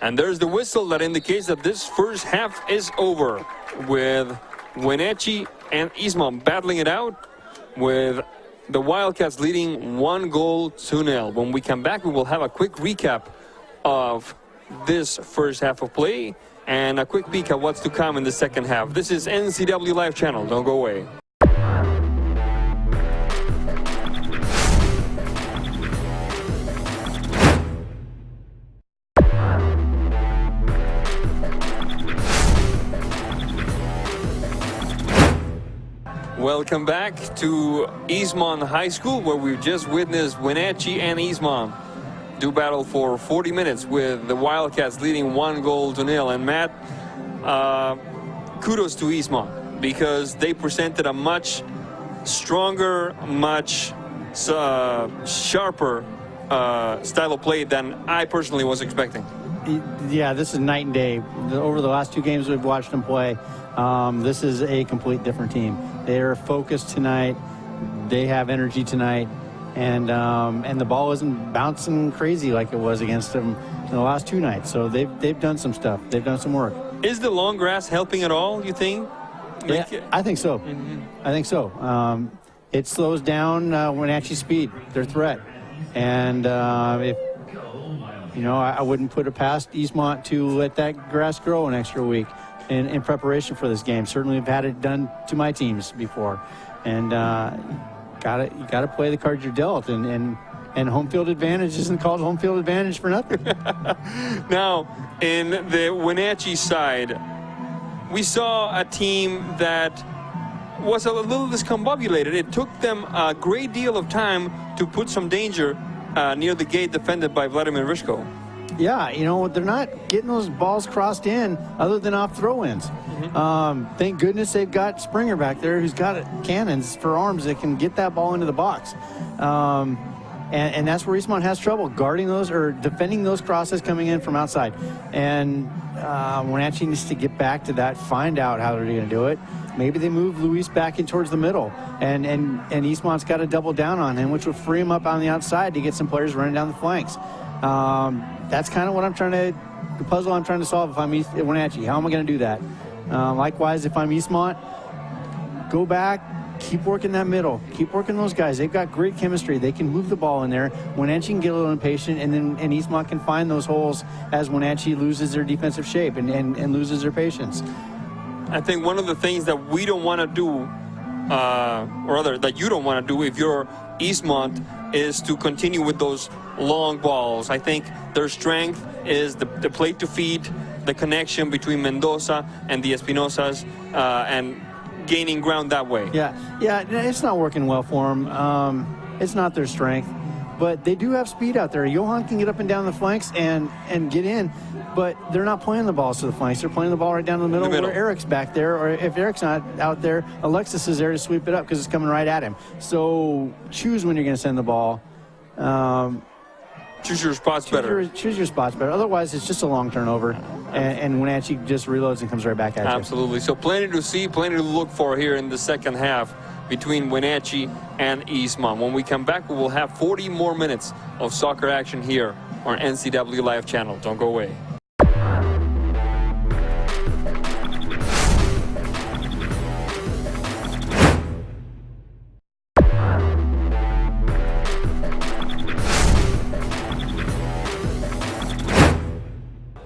And there's the whistle that indicates that this first half is over, with Wenatchee and Eastmont battling it out, with the Wildcats leading 1-0. When we come back, we will have a quick recap of this first half of play and a quick peek at what's to come in the second half. This is NCW Live Channel. Don't go away. Welcome back to Eastmont High School, where we've just witnessed Wenatchee and Eastmont do battle for 40 minutes with the Wildcats leading 1-0. And Matt, kudos to Eastmont, because they presented a much stronger, much sharper style of play than I personally was expecting. Yeah, this is night and day. Over the last two games we've watched them play, this is a complete different team. They are focused tonight. They have energy tonight, and the ball isn't bouncing crazy like it was against them in the last two nights. So they've done some stuff. They've done some work. Is the long grass helping at all, you think? Yeah, I think so. I think so. It slows down Wenatchee's speed, their threat, and if I wouldn't put it past Eastmont to let that grass grow an extra week in preparation for this game. Certainly have had it done to my teams before. And you gotta play the cards you're dealt, and home field advantage isn't called home field advantage for nothing. Now, in the Wenatchee side, we saw a team that was a little discombobulated. It took them a great deal of time to put some danger near the gate defended by Vladimir Rishko. Yeah, you know, they're not getting those balls crossed in other than off throw-ins. Thank goodness they've got Springer back there who's got cannons for arms that can get that ball into the box. And that's where Eastmont has trouble guarding those or defending those crosses coming in from outside. And Wenatchee needs to get back to that, find out how they're going to do it. Maybe they move Luis back in towards the middle, and Eastmont's got to double down on him, which will free him up on the outside to get some players running down the flanks. That's kind of what the puzzle I'm trying to solve if I'm Wenatchee. How am I going to do that? Likewise, if I'm Eastmont, go back, keep working that middle, keep working those guys. They've got great chemistry. They can move the ball in there. Wenatchee can get a little impatient, and Eastmont can find those holes as Wenatchee loses their defensive shape and loses their patience. I think one of the things that we don't want to do, or rather that you don't want to do if you're Eastmont, is to continue with those long balls. I think their strength is the plate to feet, the connection between Mendoza and the Espinosas, and gaining ground that way. Yeah, it's not working well for them. It's not their strength, but they do have speed out there. Johan can get up and down the flanks and get in, but they're not playing the balls to the flanks. They're playing the ball right down the middle where Eric's back there, or if Eric's not out there, Alexis is there to sweep it up because it's coming right at him. So choose when you're going to send the ball. Choose your spots better. Choose your spots better. Otherwise, it's just a long turnover, and Wenatchee just reloads and comes right back at you. Absolutely. So plenty to see, plenty to look for here in the second half between Wenatchee and Eastmont. When we come back, we will have 40 more minutes of soccer action here on NCW Live Channel. Don't go away.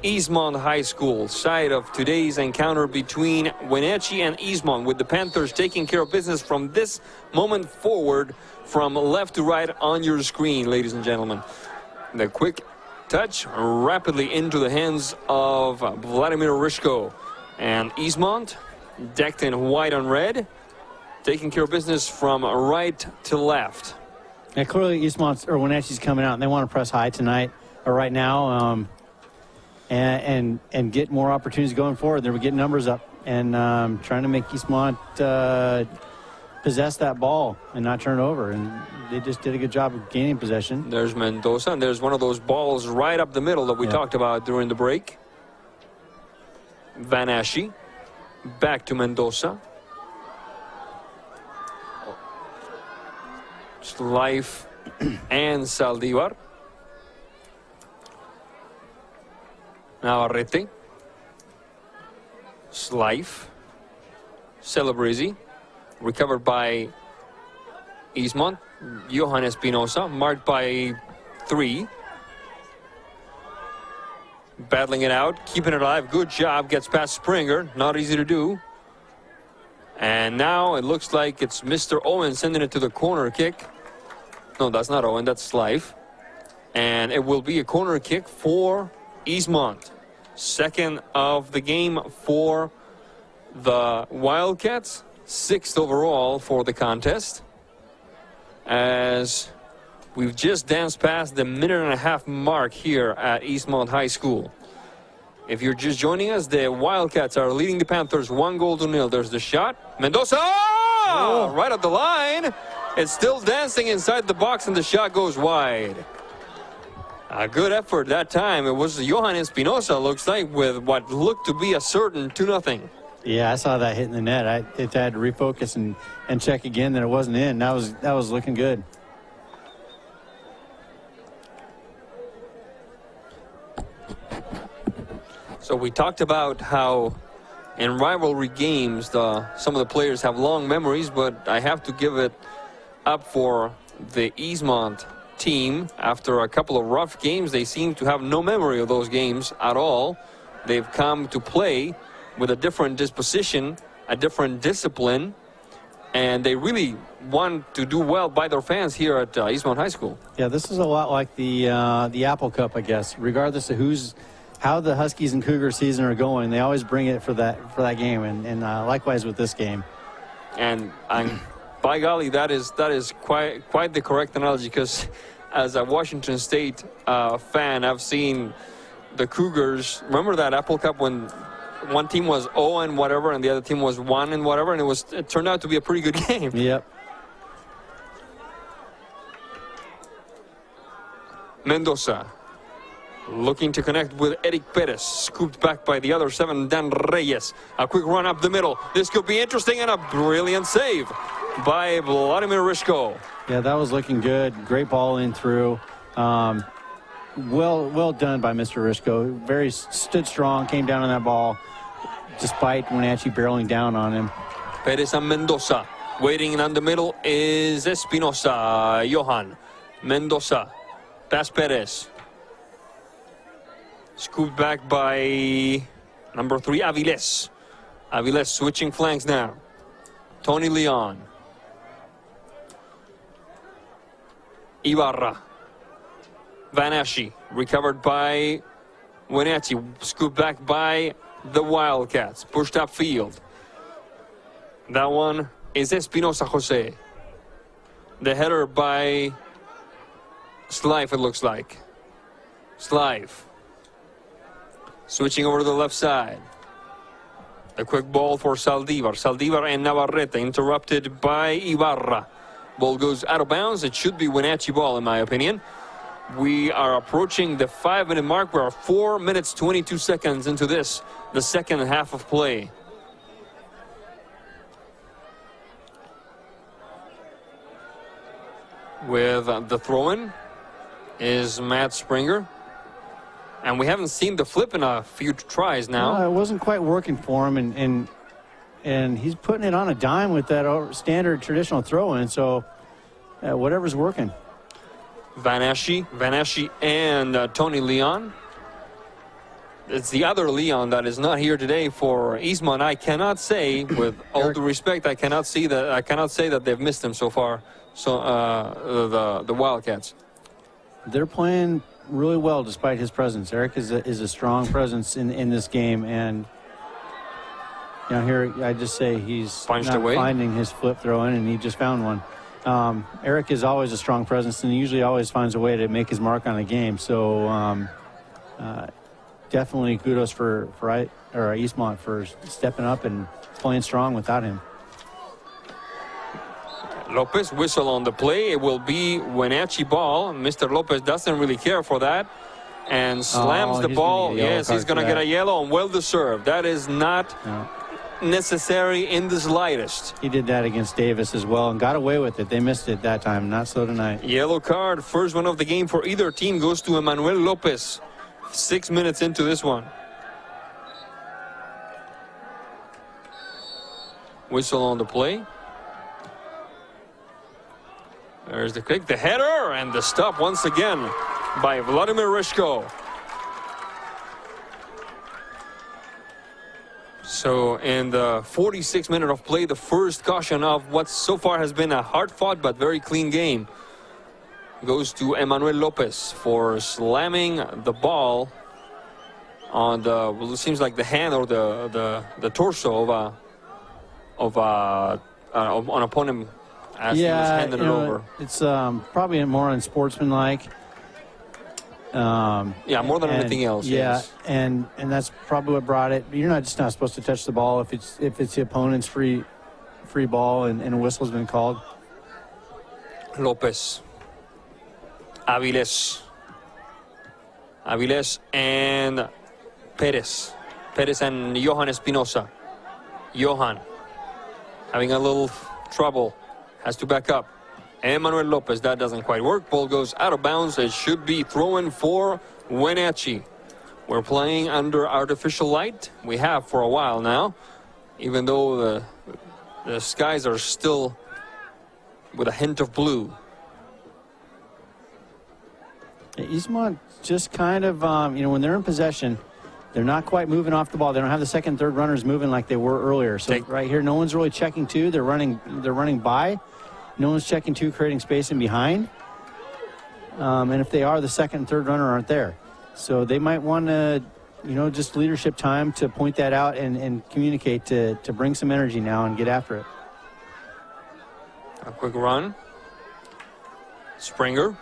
Eastmont High School, side of today's encounter between Wenatchee and Eastmont, with the Panthers taking care of business from this moment forward, from left to right on your screen, ladies and gentlemen. The quick touch rapidly into the hands of Vladimir Rishko, and Eastmont, decked in white and red, taking care of business from right to left. Yeah, clearly Eastmont's or Wenatchee's coming out and they want to press high tonight or right now. And get more opportunities going forward. They're getting numbers up and trying to make Eastmont possess that ball and not turn it over. And they just did a good job of gaining possession. There's Mendoza, and there's one of those balls right up the middle that we talked about during the break. Van Asche, back to Mendoza. Life and Saldivar. Navarrete, Slife, Celebrezzi, recovered by Eastmont. Johan Espinosa, marked by 3. Battling it out, keeping it alive, good job, gets past Springer, not easy to do. And now it looks like it's Mr. Owen sending it to the corner kick. No, that's not Owen, that's Slife. And it will be a corner kick for Eastmont. Second of the game for the Wildcats. 6th overall for the contest. As we've just danced past the minute-and-a-half mark here at Eastmont High School. If you're just joining us, the Wildcats are leading the Panthers 1-0. There's the shot. Mendoza! Oh. Right at the line. It's still dancing inside the box, and the shot goes wide. A good effort that time. It was Johan Espinosa, looks like, with what looked to be a certain 2-0. Yeah, I saw that hitting the net. I had to refocus and check again that it wasn't in. That was looking good. So we talked about how in rivalry games some of the players have long memories, but I have to give it up for the Eastmont team. After a couple of rough games, they seem to have no memory of those games at all. They've come to play with a different disposition, a different discipline, and they really want to do well by their fans here at Eastmont High School. Yeah, this is a lot like the Apple Cup, I guess. Regardless of how the Huskies and Cougar season are going, they always bring it for that game, and likewise with this game. And by golly, that is quite the correct analogy, because as a Washington State fan, I've seen the Cougars. Remember that Apple Cup when one team was 0 and whatever, and the other team was 1 and whatever, and it turned out to be a pretty good game. Yep. Mendoza looking to connect with Eric Perez. Scooped back by the other 7, Dan Reyes. A quick run up the middle. This could be interesting, and a brilliant save by Vladimir Rishko. Yeah, that was looking good. Great ball in through. Well done by Mr. Rishko. Very stood strong, came down on that ball, despite Wenatchee barreling down on him. Perez and Mendoza. Waiting on the middle is Espinosa. Johan. Mendoza. Pass Perez. Scooped back by number 3, Aviles. Aviles switching flanks now. Tony Leon. Ibarra. Van Ashi, recovered by Wenatchee. Scooped back by the Wildcats. Pushed upfield. That one is Espinosa Jose. The header by Slive, it looks like. Slive. Switching over to the left side. A quick ball for Saldivar. Saldivar and Navarrete interrupted by Ibarra. Ball goes out of bounds. It should be Wenatchee ball, in my opinion. We are approaching the 5-minute mark. We are 4 minutes, 22 seconds into this, the second half of play. With the throw-in is Matt Springer. And we haven't seen the flip in a few tries now. It wasn't quite working for him, and he's putting it on a dime with that standard traditional throw-in, so whatever's working. Van Ashi and Tony Leon. It's the other Leon that is not here today for Eastmont. I cannot say, with all due respect, I cannot say that they've missed him so far. So the Wildcats. They're playing really well despite his presence. Eric is a strong presence in this game, and here I just say he's Punched not away. finding his flip throw in, and he just found one. Eric is always a strong presence, and he usually always finds a way to make his mark on a game. So definitely kudos for Eastmont for stepping up and playing strong without him. Lopez whistle on the play. It will be Wenatchee ball. Mr. Lopez doesn't really care for that and slams the ball. Yes, he's going to get a yellow, and well deserved. That is not necessary in the slightest. He did that against Davis as well and got away with it. They missed it that time. Not so tonight. Yellow card. First one of the game for either team goes to Emmanuel Lopez. 6 minutes into this one. Whistle on the play. There's the kick, the header, and the stop once again by Vladimir Rishko. So in the 46th minute of play, the first caution of what so far has been a hard-fought but very clean game goes to Emmanuel Lopez for slamming the ball on the, well, it seems like the hand or the torso of an opponent as he was handing it over. It's probably more unsportsmanlike. Yeah, more than anything else. Yeah, yes. and that's probably what brought it. You're not supposed to touch the ball if it's the opponent's free ball and a whistle's been called. Lopez. Aviles and Perez. Perez and Johan Espinosa. Johan having a little trouble. Has to back up. Emmanuel Lopez, that doesn't quite work. Ball goes out of bounds. It should be thrown for Wenatchee. We're playing under artificial light. We have for a while now, even though the skies are still with a hint of blue. Eastmont just kind of, when they're in possession, they're not quite moving off the ball. They don't have the second, third runners moving like they were earlier. So right here, no one's really checking two. They're running by. No one's checking two, creating space in behind. And if they are, the second and third runner aren't there. So they might want to, just leadership time to point that out and communicate to bring some energy now and get after it. A quick run. Springer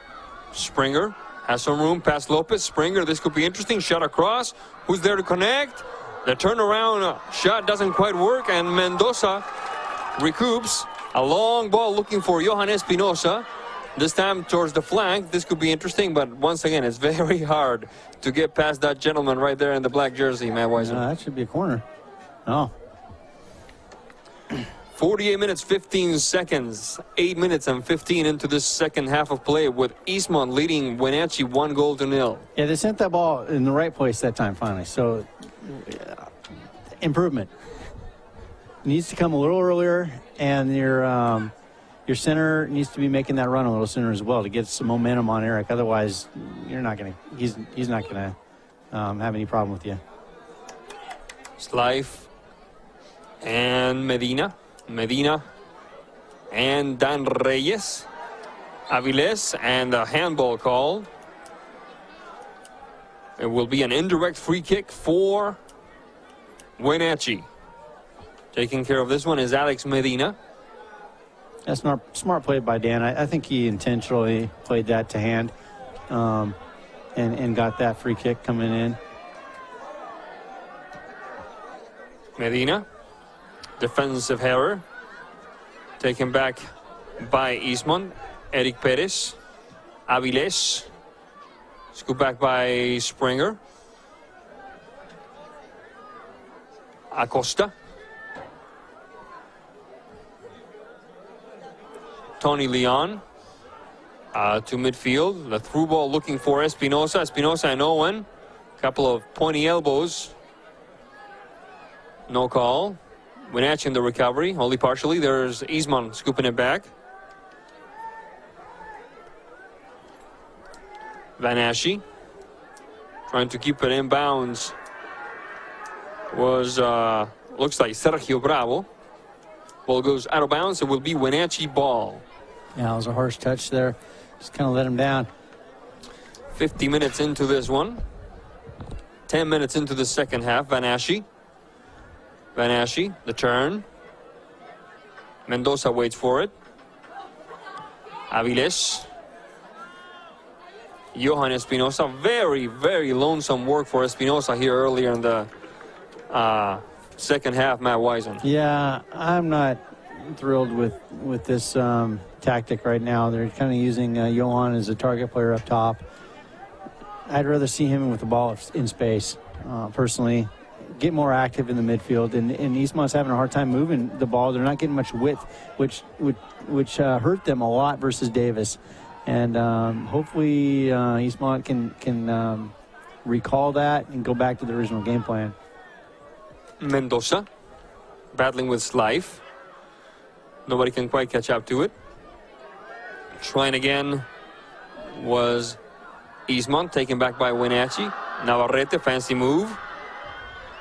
Has some room past Lopez. Springer, this could be interesting. Shot across. Who's there to connect? The turnaround shot doesn't quite work, and Mendoza recoups. A long ball looking for Johan Espinosa. This time towards the flank. This could be interesting, but once again, it's very hard to get past that gentleman right there in the black jersey, Matt Weiser. That should be a corner. Oh. 48 minutes, 15 seconds. 8 minutes and 15 into this second half of play with Eastmont leading Wenatchee 1-0. Yeah, they sent that ball in the right place that time finally. So, improvement. Needs to come a little earlier, and your center needs to be making that run a little sooner as well to get some momentum on Eric. Otherwise, you're not gonna. He's not gonna have any problem with you. Slife and Medina and Dan Reyes. Aviles, and a handball called. It will be an indirect free kick for Wenatchee. Taking care of this one is Alex Medina. That's smart play by Dan. I think he intentionally played that to hand and got that free kick coming in. Medina, defensive error. Taken back by Eastmont. Eric Perez. Aviles. Scooped back by Springer. Acosta. Tony Leon to midfield. The through ball looking for Espinosa. Espinosa and Owen. Couple of pointy elbows. No call. Wenatchee in the recovery, only partially. There's Eastmont scooping it back. Van Aschie trying to keep it in bounds was, looks like Sergio Bravo. Ball goes out of bounds. It will be Wenatchee ball. Yeah, it was a harsh touch there. Just kind of let him down. 50 minutes into this one. 10 minutes into the second half. Van Aschie, the turn. Mendoza waits for it. Aviles. Johan Espinosa. Very, very lonesome work for Espinosa here earlier in the second half, Matt Weisen. Yeah, I'm not thrilled with this tactic right now. They're kind of using Johan as a target player up top. I'd rather see him with the ball in space, personally. Get more active in the midfield, and Eastmont's having a hard time moving the ball. They're not getting much width, which hurt them a lot versus Davis. And hopefully Eastmont can recall that and go back to the original game plan. Mendoza battling with Slife. Nobody can quite catch up to it. Trying again was Eastmont, taken back by Wenatchee. Navarrete, fancy move.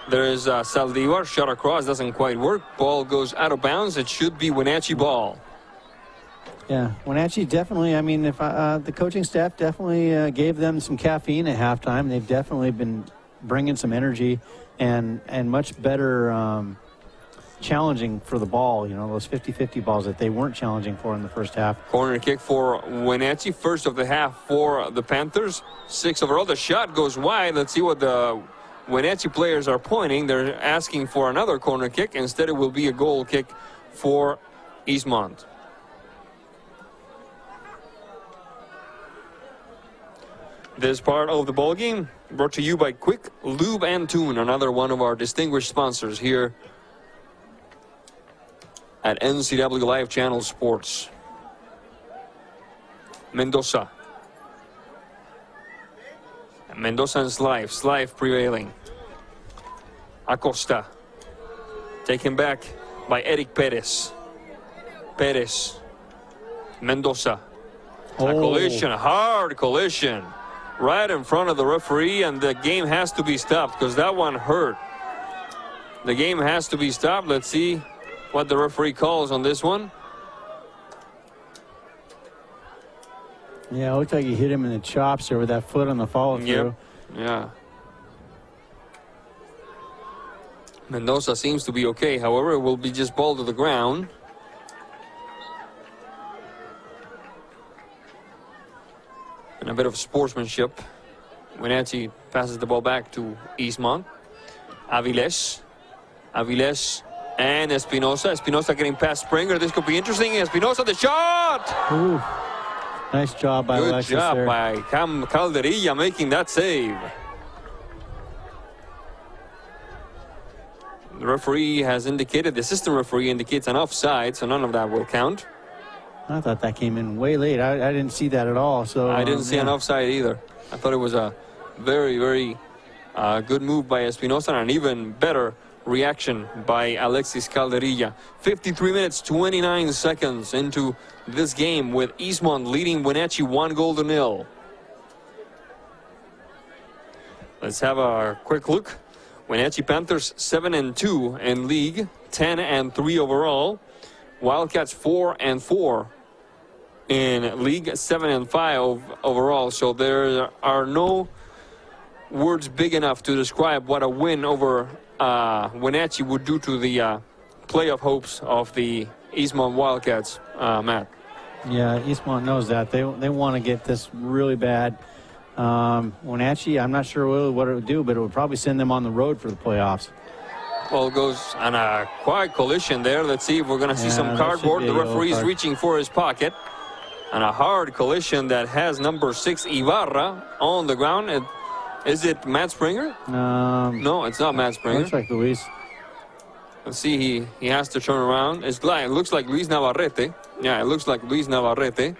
There's Saldivar, shot across, doesn't quite work. Ball goes out of bounds. It should be Wenatchee ball. Yeah, Wenatchee definitely, I mean, if the coaching staff definitely gave them some caffeine at halftime. They've definitely been bringing some energy and much better challenging for the ball, you know, those 50-50 balls that they weren't challenging for in the first half. Corner kick for Wenatchee, first of the half for the Panthers. 6 overall. The shot goes wide. Let's see what the Wenatchee players are pointing. They're asking for another corner kick. Instead, it will be a goal kick for Eastmont. This part of the ball game brought to you by Quick Lube and Tune, another one of our distinguished sponsors here at NCW Live Channel Sports. Mendoza. Mendoza and Slife prevailing. Acosta. Taken back by Eric Perez. Mendoza. A collision, a hard collision. Right in front of the referee, and the game has to be stopped because that one hurt. The game has to be stopped. Let's see what the referee calls on this one. Yeah, it looked like he hit him in the chops there with that foot on the follow through. Yep. Yeah. Mendoza seems to be okay. However, it will be just ball to the ground. And a bit of sportsmanship. Wenatchee passes the ball back to Eastmont. Aviles, and Espinosa. Espinosa getting past Springer. This could be interesting. Espinosa, the shot! Ooh, nice job by Good Alexis job there. by Calderilla making that save. The referee has indicated, the assistant referee indicates an offside, so none of that will count. I thought that came in way late. I didn't see that at all. So I didn't see an offside either. I thought it was a very, very good move by Espinosa and an even better reaction by Alexis Calderilla. 53 minutes, 29 seconds into this game with Eastmont leading Wenatchee 1-0. Let's have a quick look. Wenatchee Panthers 7-2 in league, 10-3 overall. Wildcats 4-4 in league, 7-5 overall. So there are no words big enough to describe what a win over Wenatchee would do to the playoff hopes of the Eastmont Wildcats, Matt. Yeah, Eastmont knows that. They want to get this really bad. Wenatchee, I'm not sure what it would do, but it would probably send them on the road for the playoffs. Ball goes on a quiet collision there. Let's see if we're going to see some that cardboard. should be The a yellow referee's card. reaching for his pocket. And a hard collision that has number 6 Ibarra on the ground. Is it Matt Springer? No, it's not Matt Springer. Looks like Luis. Let's see, he has to turn around. It looks like Luis Navarrete. Yeah, it looks like Luis Navarrete.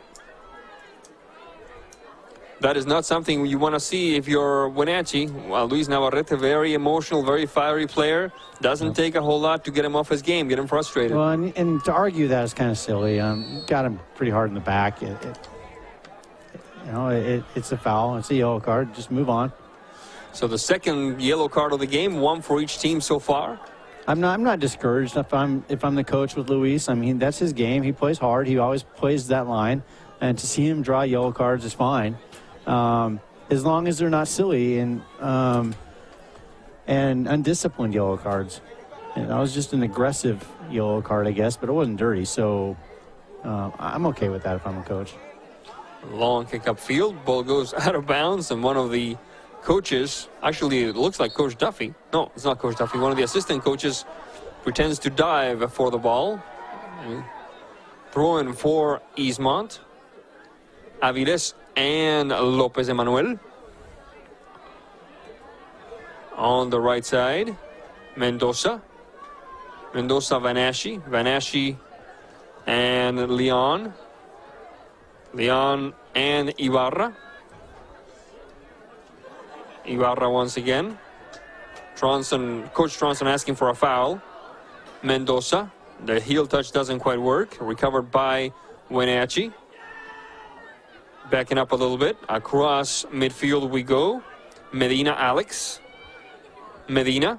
That is not something you want to see if you're Wenatchee. Well, Luis Navarrete, very emotional, very fiery player. Doesn't take a whole lot to get him off his game, get him frustrated. Well, and to argue that is kind of silly. Got him pretty hard in the back. It's a foul. It's a yellow card. Just move on. So the second yellow card of the game, one for each team so far. I'm not discouraged if I'm the coach with Luis. I mean, that's his game. He plays hard. He always plays that line, and to see him draw yellow cards is fine, as long as they're not silly and undisciplined yellow cards. And that was just an aggressive yellow card, I guess, but it wasn't dirty. So I'm okay with that if I'm a coach. Long kick upfield, ball goes out of bounds, and one of the coaches, actually it looks like Coach Duffy. No, it's not Coach Duffy. One of the assistant coaches pretends to dive for the ball. Throw in for Eastmont. Aviles and Lopez Emanuel. On the right side, Mendoza, Vanashi and Leon and Ibarra. Ibarra once again. Coach Tronson asking for a foul. Mendoza, the heel touch doesn't quite work. Recovered by Wenatchee. Backing up a little bit. Across midfield we go. Medina Alex. Medina.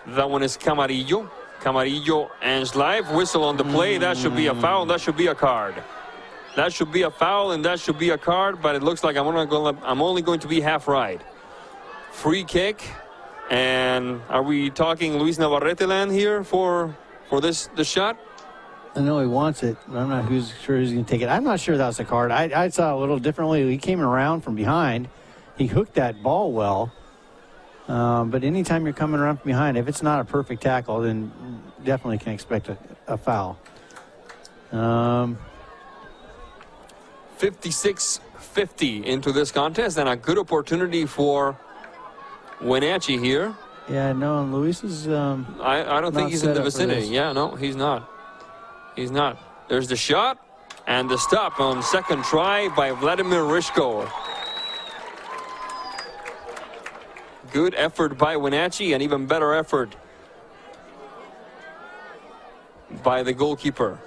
That one is Camarillo. Camarillo and Schleif. Whistle on the play. That should be a foul. That should be a card. That should be a foul and that should be a card, but it looks like I'm only going to be half right. Free kick. And are we talking Luis Navarrete land here for the shot? I know he wants it, but I'm not sure who's going to take it. I'm not sure that's a card. I saw it a little differently. He came around from behind. He hooked that ball well. But anytime you're coming around from behind, if it's not a perfect tackle, then definitely can expect a foul. 56-50 into this contest, and a good opportunity for Wenatchee here. Yeah, no, Luis is. I don't think he's in the vicinity. Yeah, no, he's not. He's not. There's the shot and the stop on second try by Vladimir Rishko. Good effort by Wenatchee, and even better effort by the goalkeeper.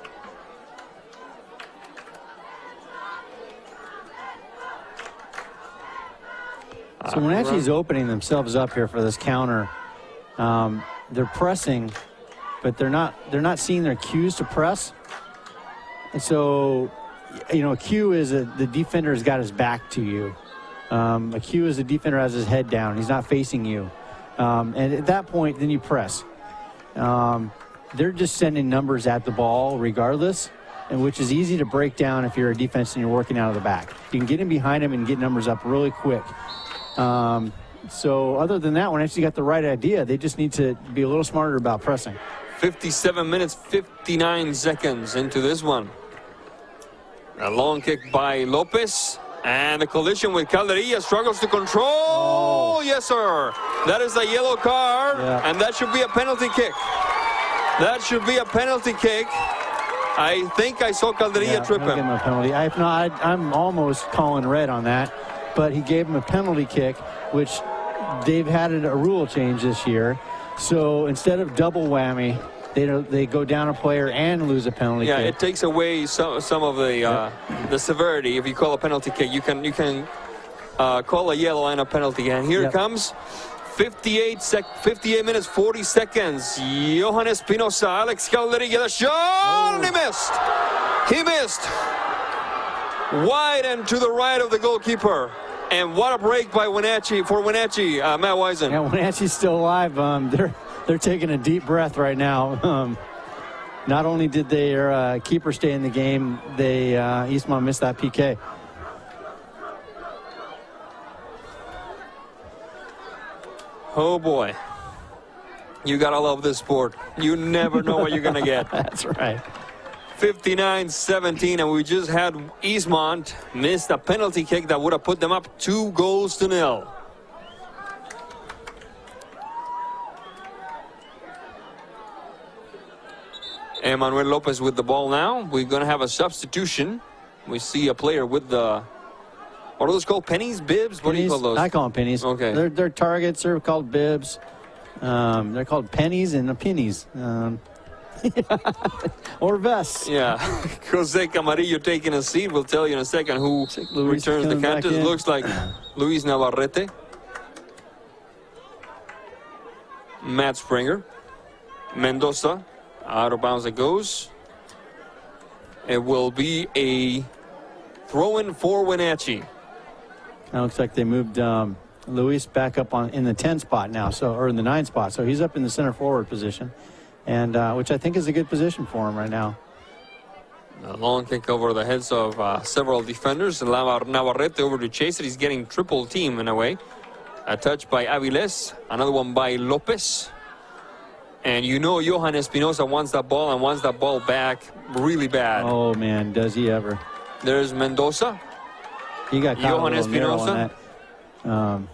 So Wenatchee's opening themselves up here for this counter. They're pressing, but they're not seeing their cues to press. And so, a cue is the defender's got his back to you. A cue is the defender has his head down. He's not facing you. And at that point, then you press. They're just sending numbers at the ball regardless. and which is easy to break down if you're a defense and you're working out of the back. You can get in behind them and get numbers up really quick. So other than that, when actually got the right idea, they just need to be a little smarter about pressing. 57 minutes, 59 seconds into this one. A long kick by Lopez. And the collision with Calderilla, struggles to control. Oh. Yes, sir. That is a yellow card. Yeah. And that should be a penalty kick. That should be a penalty kick. I think I saw Calderilla trip him. Give him a penalty. I'm almost calling red on that. But he gave him a penalty kick, which they've had a rule change this year. So instead of double whammy, they go down a player and lose a penalty kick. Yeah, it takes away some of the severity. If you call a penalty kick, you can call a yellow and a penalty. And here it comes. 58 minutes, 40 seconds. Johan Espinosa, Alex Calderilla, the shot, and he missed. He missed. Wide and to the right of the goalkeeper. And what a break by Wenatchee, Matt Wisen. Yeah, Wenatchee's still alive. They're taking a deep breath right now. Not only did their keeper stay in the game, Eastmont missed that PK. Oh boy, you gotta love this sport. You never know what you're gonna get. That's right. 59-17, and we just had Eastmont miss a penalty kick that would have put them up 2-0. Emmanuel Lopez with the ball now. We're going to have a substitution. We see a player with the, what are those called? Pennies? Bibs? What do you call those? I call them pennies. Okay. They're targets. They're called bibs. They're called pennies and pennies. Or vests. Yeah. Jose Camarillo taking a seat. We'll tell you in a second who returns the cantos. Looks like Luis Navarrete. Matt Springer. Mendoza. Out of bounds it goes. It will be a throw-in for Wenatchee. Now looks like they moved Luis back up in the 10 spot now, or in the 9 spot. So he's up in the center forward position, and which I think is a good position for him right now. A long kick over the heads of several defenders. Navarrete over to chase it. He's getting triple team in a way. A touch by Aviles. Another one by Lopez. And you know Johan Espinosa wants that ball and wants that ball back really bad. Oh, man, does he ever. There's Mendoza. He got caught Johan a little narrow on that.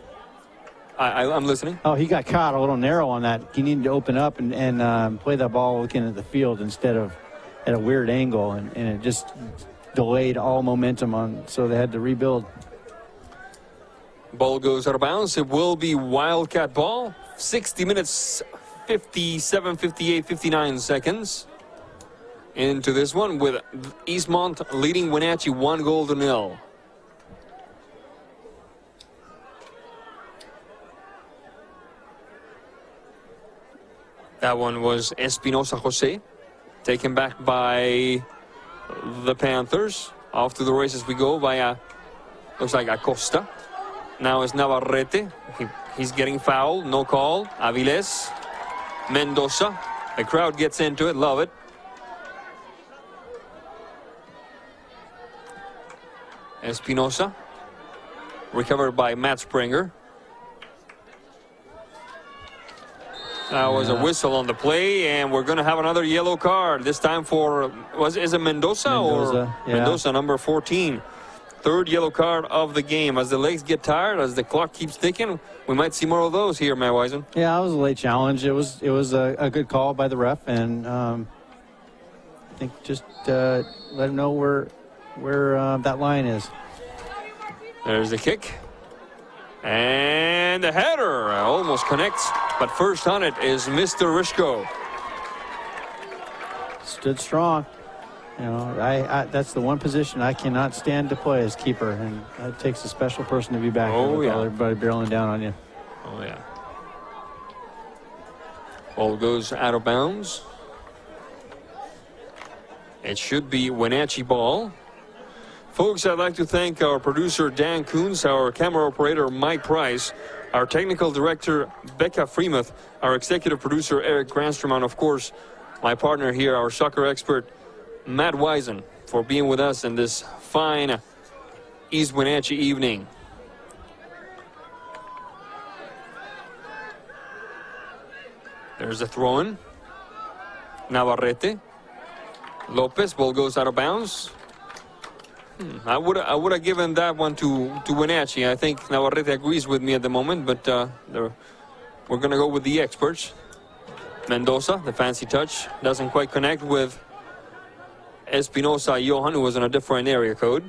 I'm listening. Oh, he got caught a little narrow on that. He needed to open up and play that ball looking at the field instead of at a weird angle, and it just delayed all momentum so they had to rebuild. Ball goes out of bounds. It will be Wildcat ball. 60 minutes, 57, 58, 59 seconds into this one, with Eastmont leading Wenatchee 1-0. That one was Espinosa Jose, taken back by the Panthers. Off to the races we go via, looks like Acosta. Now it's Navarrete. He's getting fouled, no call. Aviles, Mendoza. The crowd gets into it, love it. Espinosa, recovered by Matt Springer. That was a whistle on the play, and we're going to have another yellow card. This time for, is it Mendoza? Or yeah. Mendoza, number 14. Third yellow card of the game. As the legs get tired, as the clock keeps ticking, we might see more of those here, Matt Wisen. Yeah, it was a late challenge. It was a good call by the ref, and I think just let him know where that line is. There's the kick. And the header almost connects, but first on it is Mr. Rishko. Stood strong. You know, I that's the one position I cannot stand to play as keeper, and it takes a special person to be back there with all everybody barreling down on you. Oh, yeah. Ball goes out of bounds. It should be Wenatchee ball. Folks, I'd like to thank our producer, Dan Coons, our camera operator, Mike Price, our technical director, Becca Freemuth, our executive producer, Eric Granstrom, and, of course, my partner here, our soccer expert, Matt Wisen, for being with us in this fine East Wenatchee evening. There's a throw-in. Navarrete. Lopez, ball goes out of bounds. I would have given that one to Wenatchee. I think Navarrete agrees with me at the moment, but we're going to go with the experts. Mendoza, the fancy touch, doesn't quite connect with Espinosa Johan, who was on a different area code.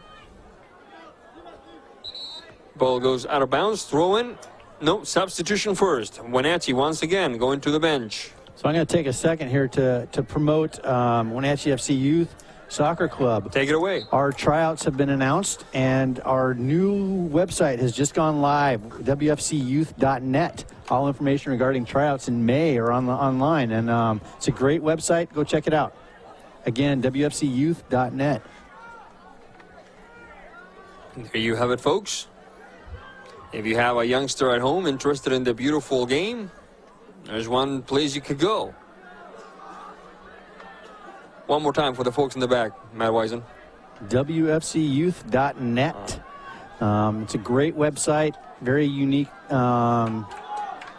Ball goes out of bounds. Throw in. No, substitution first. Wenatchee once again going to the bench. So I'm going to take a second here to promote Wenatchee FC Youth Soccer Club. Take it away. Our tryouts have been announced, and our new website has just gone live, wfcyouth.net. All information regarding tryouts in May are online, and it's a great website. Go check it out. Again, wfcyouth.net. There you have it, folks. If you have a youngster at home interested in the beautiful game, there's one place you could go. One more time for the folks in the back, Matt Wisen. wfcyouth.net. It's a great website, very unique, and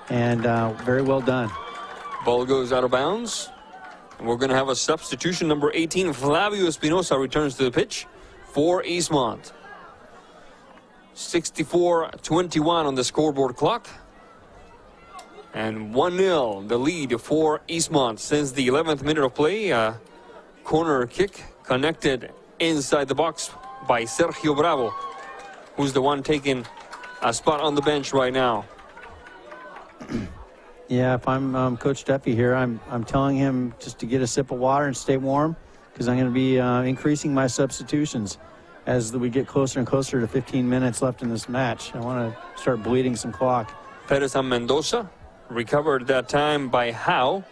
very well done. Ball goes out of bounds. And we're going to have a substitution. Number 18, Flavio Espinosa, returns to the pitch for Eastmont. 64-21 on the scoreboard clock. And 1-0, the lead for Eastmont since the 11th minute of play. Corner kick connected inside the box by Sergio Bravo, who's the one taking a spot on the bench right now. Yeah, if I'm Coach Duffy here, I'm telling him just to get a sip of water and stay warm, because I'm going to be increasing my substitutions as we get closer and closer to 15 minutes left in this match. I want to start bleeding some clock. Perez and Mendoza recovered that time by Howe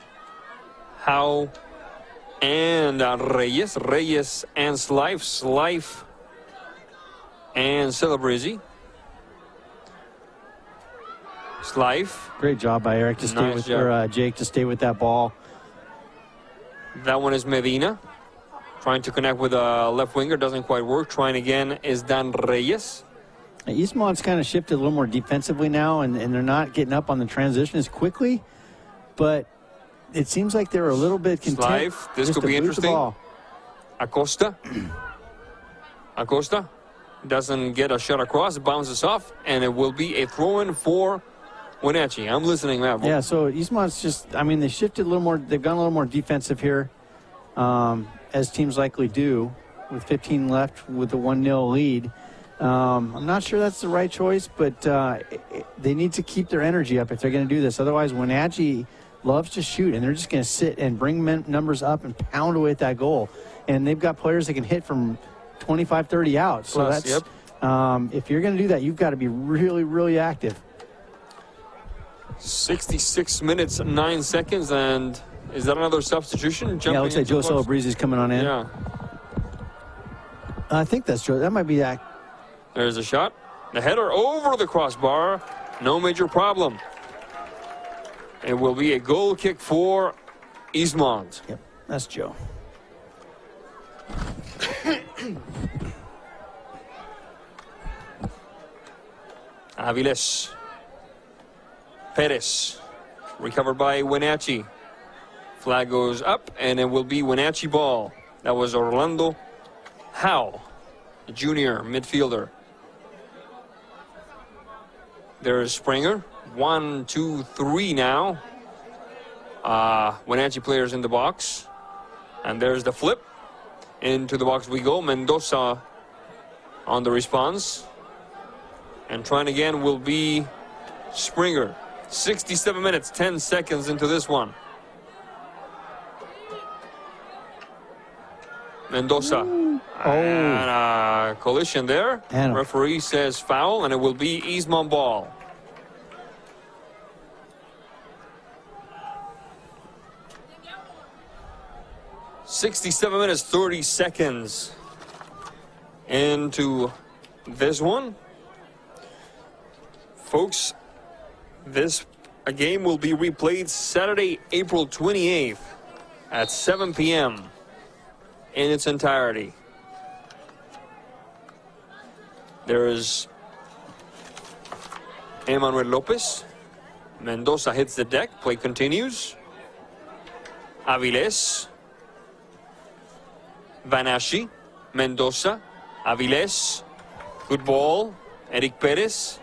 and Reyes and Slife and Celebrezzi. Slife. Great job by Eric to stay with Jake to stay with that ball. That one is Medina. Trying to connect with a left winger, doesn't quite work. Trying again is Dan Reyes. Eastmont's kind of shifted a little more defensively now, and they're not getting up on the transition as quickly, but it seems like they're a little bit content. Slife, this could be interesting. Acosta doesn't get a shot across, bounces off, and it will be a throw-in for Wenatchee. I'm listening, Matt. Yeah, so Eastmont's just, they shifted a little more. They've gone a little more defensive here, as teams likely do, with 15 left with a 1-0 lead. I'm not sure that's the right choice, but they need to keep their energy up if they're going to do this. Otherwise, Wenatchee loves to shoot, and they're just going to sit and bring numbers up and pound away at that goal. And they've got players that can hit from 25, 30 out. So plus, that's, if you're going to do that, you've got to be really, really active. 66 minutes, 9 seconds, and is that another substitution? Yeah, it looks like Joe Celebrezzi's coming on in. Yeah. I think that's Joe. That might be that. There's a shot. The header over the crossbar. No major problem. It will be a goal kick for Eastmont. Yep, that's Joe. Aviles. Perez. Recovered by Wenatchee. Flag goes up, and it will be Wenatchee ball. That was Orlando Howe, the junior midfielder. There's Springer. 1, 2, 3 now. Wenatchee players in the box. And there's the flip. Into the box we go. Mendoza on the response. And trying again will be Springer. 67 minutes, 10 seconds into this one. Mendoza. And a collision there. And referee says foul, and it will be Eastmont ball. .67 minutes, 30 seconds into this one. Folks, this game will be replayed Saturday, April 28th at 7 p.m. in its entirety. There's Emmanuel Lopez. Mendoza hits the deck. Play continues. Aviles. Vanashi. Mendoza. Aviles. Good ball. Eric Perez.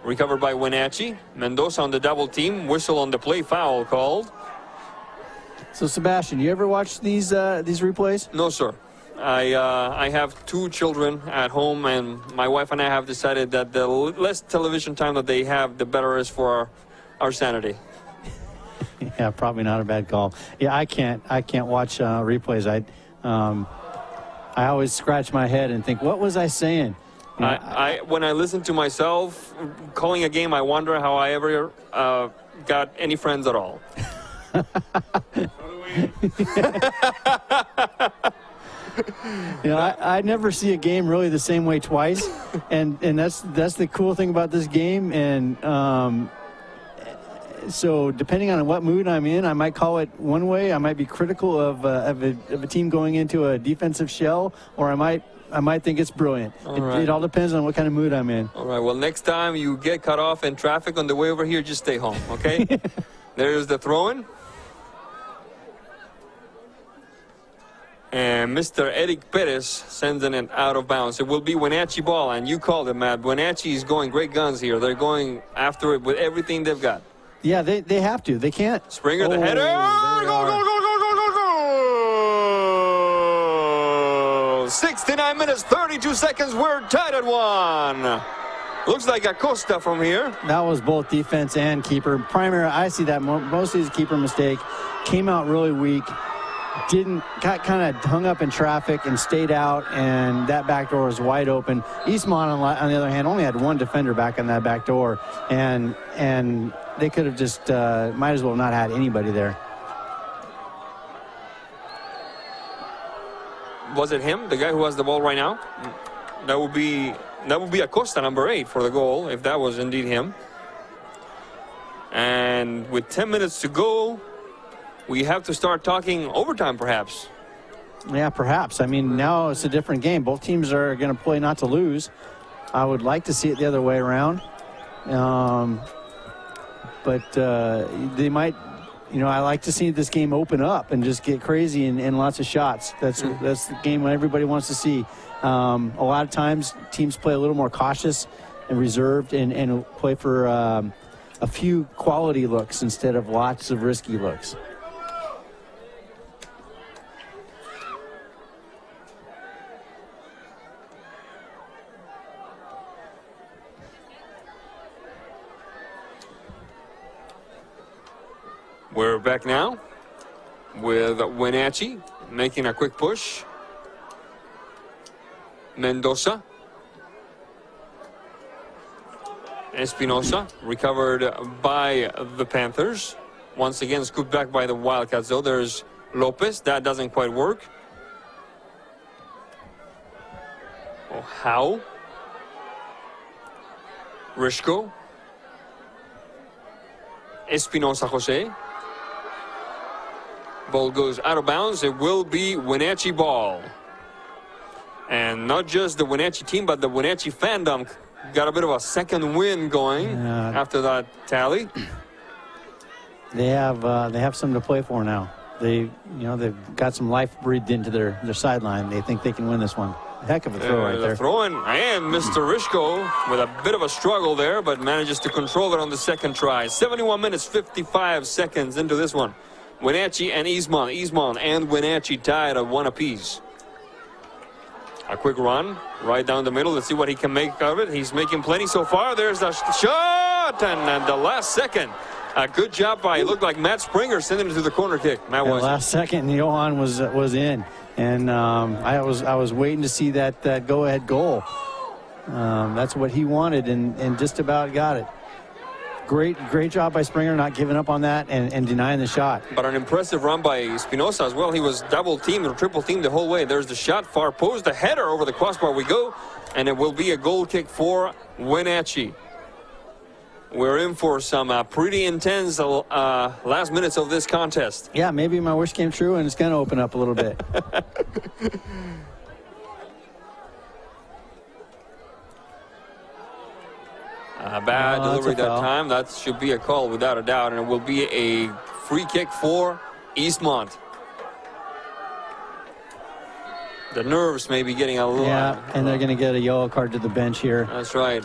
Recovered by Wenatchee. Mendoza on the double team. Whistle on the play. Foul called. So, Sebastian, you ever watch these replays? No, sir. I have 2 children at home, and my wife and I have decided that the less television time that they have, the better is for our sanity. Yeah, probably not a bad call. Yeah, I can't watch replays. I always scratch my head and think, what was I saying? You know, When I listen to myself calling a game, I wonder how I ever got any friends at all. You know, I never see a game really the same way twice, and that's the cool thing about this game. And so depending on what mood I'm in, I might call it one way. I might be critical of a team going into a defensive shell, or I might think it's brilliant. It all depends on what kind of mood I'm in. All right. Well, next time you get cut off in traffic on the way over here, just stay home, okay? There's the throw-in. And Mr. Eric Perez sending it out of bounds. It will be Wenatchee ball, and you called it, Matt. Wenatchee is going great guns here. They're going after it with everything they've got. Yeah, they have to. They can't. Springer, the header. Goal! 69 minutes, 32 seconds. We're tied at 1. Looks like Acosta from here. That was both defense and keeper. I see that mostly as a keeper mistake. Came out really weak. Got kind of hung up in traffic and stayed out, and that back door was wide open. Eastmont, on the other hand, only had 1 defender back on that back door, and they could have just might as well not had anybody there. Was it him, the guy who has the ball right now? That would be Acosta, number 8, for the goal, if that was indeed him. And with 10 minutes to go, we have to start talking overtime, perhaps. Yeah, perhaps. I mean, now it's a different game. Both teams are going to play not to lose. I would like to see it the other way around. But they might, I like to see this game open up and just get crazy and lots of shots. That's the game everybody wants to see. A lot of times teams play a little more cautious and reserved and play for a few quality looks instead of lots of risky looks. We're back now with Wenatchee making a quick push. Mendoza. Espinosa recovered by the Panthers. Once again scooped back by the Wildcats, though. There's Lopez. That doesn't quite work. Oh, how? Rishko. Espinosa Jose. Ball goes out of bounds. It will be Wenatchee ball. And not just the Wenatchee team, but the Wenatchee fandom got a bit of a second win going after that tally. They have something to play for now. They've got some life breathed into their sideline. They think they can win this one. Heck of a throw right there. Throwing, and Mr. Rishko with a bit of a struggle there, but manages to control it on the second try. 71 minutes, 55 seconds into this one. Wenatchee and Eastmont. Eastmont and Wenatchee tied at 1 apiece. A quick run right down the middle. Let's see what he can make of it. He's making plenty so far. There's the shot, and at the last second, a good job by, it looked like Matt Springer sending it to the corner kick. Matt was. Last second, Johan was in, and I was waiting to see that go-ahead goal. That's what he wanted, and just about got it. Great job by Springer, not giving up on that and denying the shot. But an impressive run by Espinosa as well. He was double-teamed or triple-teamed the whole way. There's the shot, far post, the header over the crossbar we go, and it will be a goal kick for Wenatchee. we're in for some pretty intense last minutes of this contest. Yeah, maybe my wish came true and it's going to open up a little bit. Bad delivery that's a that foul. time. That should be a call without a doubt, and it will be a free kick for Eastmont. The nerves may be getting a little... Yeah, and they're going to get a yellow card to the bench here. That's right.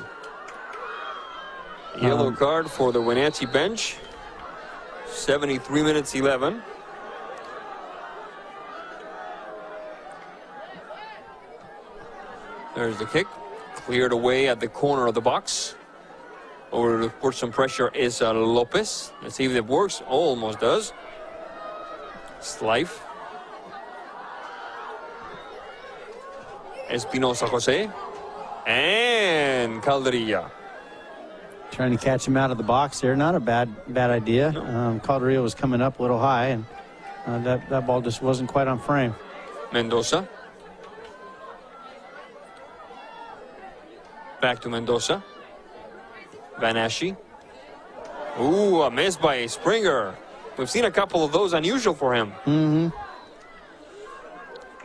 Yellow card for the Wenatchee bench. 73 minutes 11. There's the kick. Cleared away at the corner of the box. Over to put some pressure is Lopez. Let's see if it works. Almost does. Slife. Espinosa Jose. And Calderilla. Trying to catch him out of the box there. Not a bad idea. Calderilla was coming up a little high, and that ball just wasn't quite on frame. Mendoza. Back to Mendoza. Van Asche. Ooh, a miss by Springer. We've seen a couple of those, unusual for him.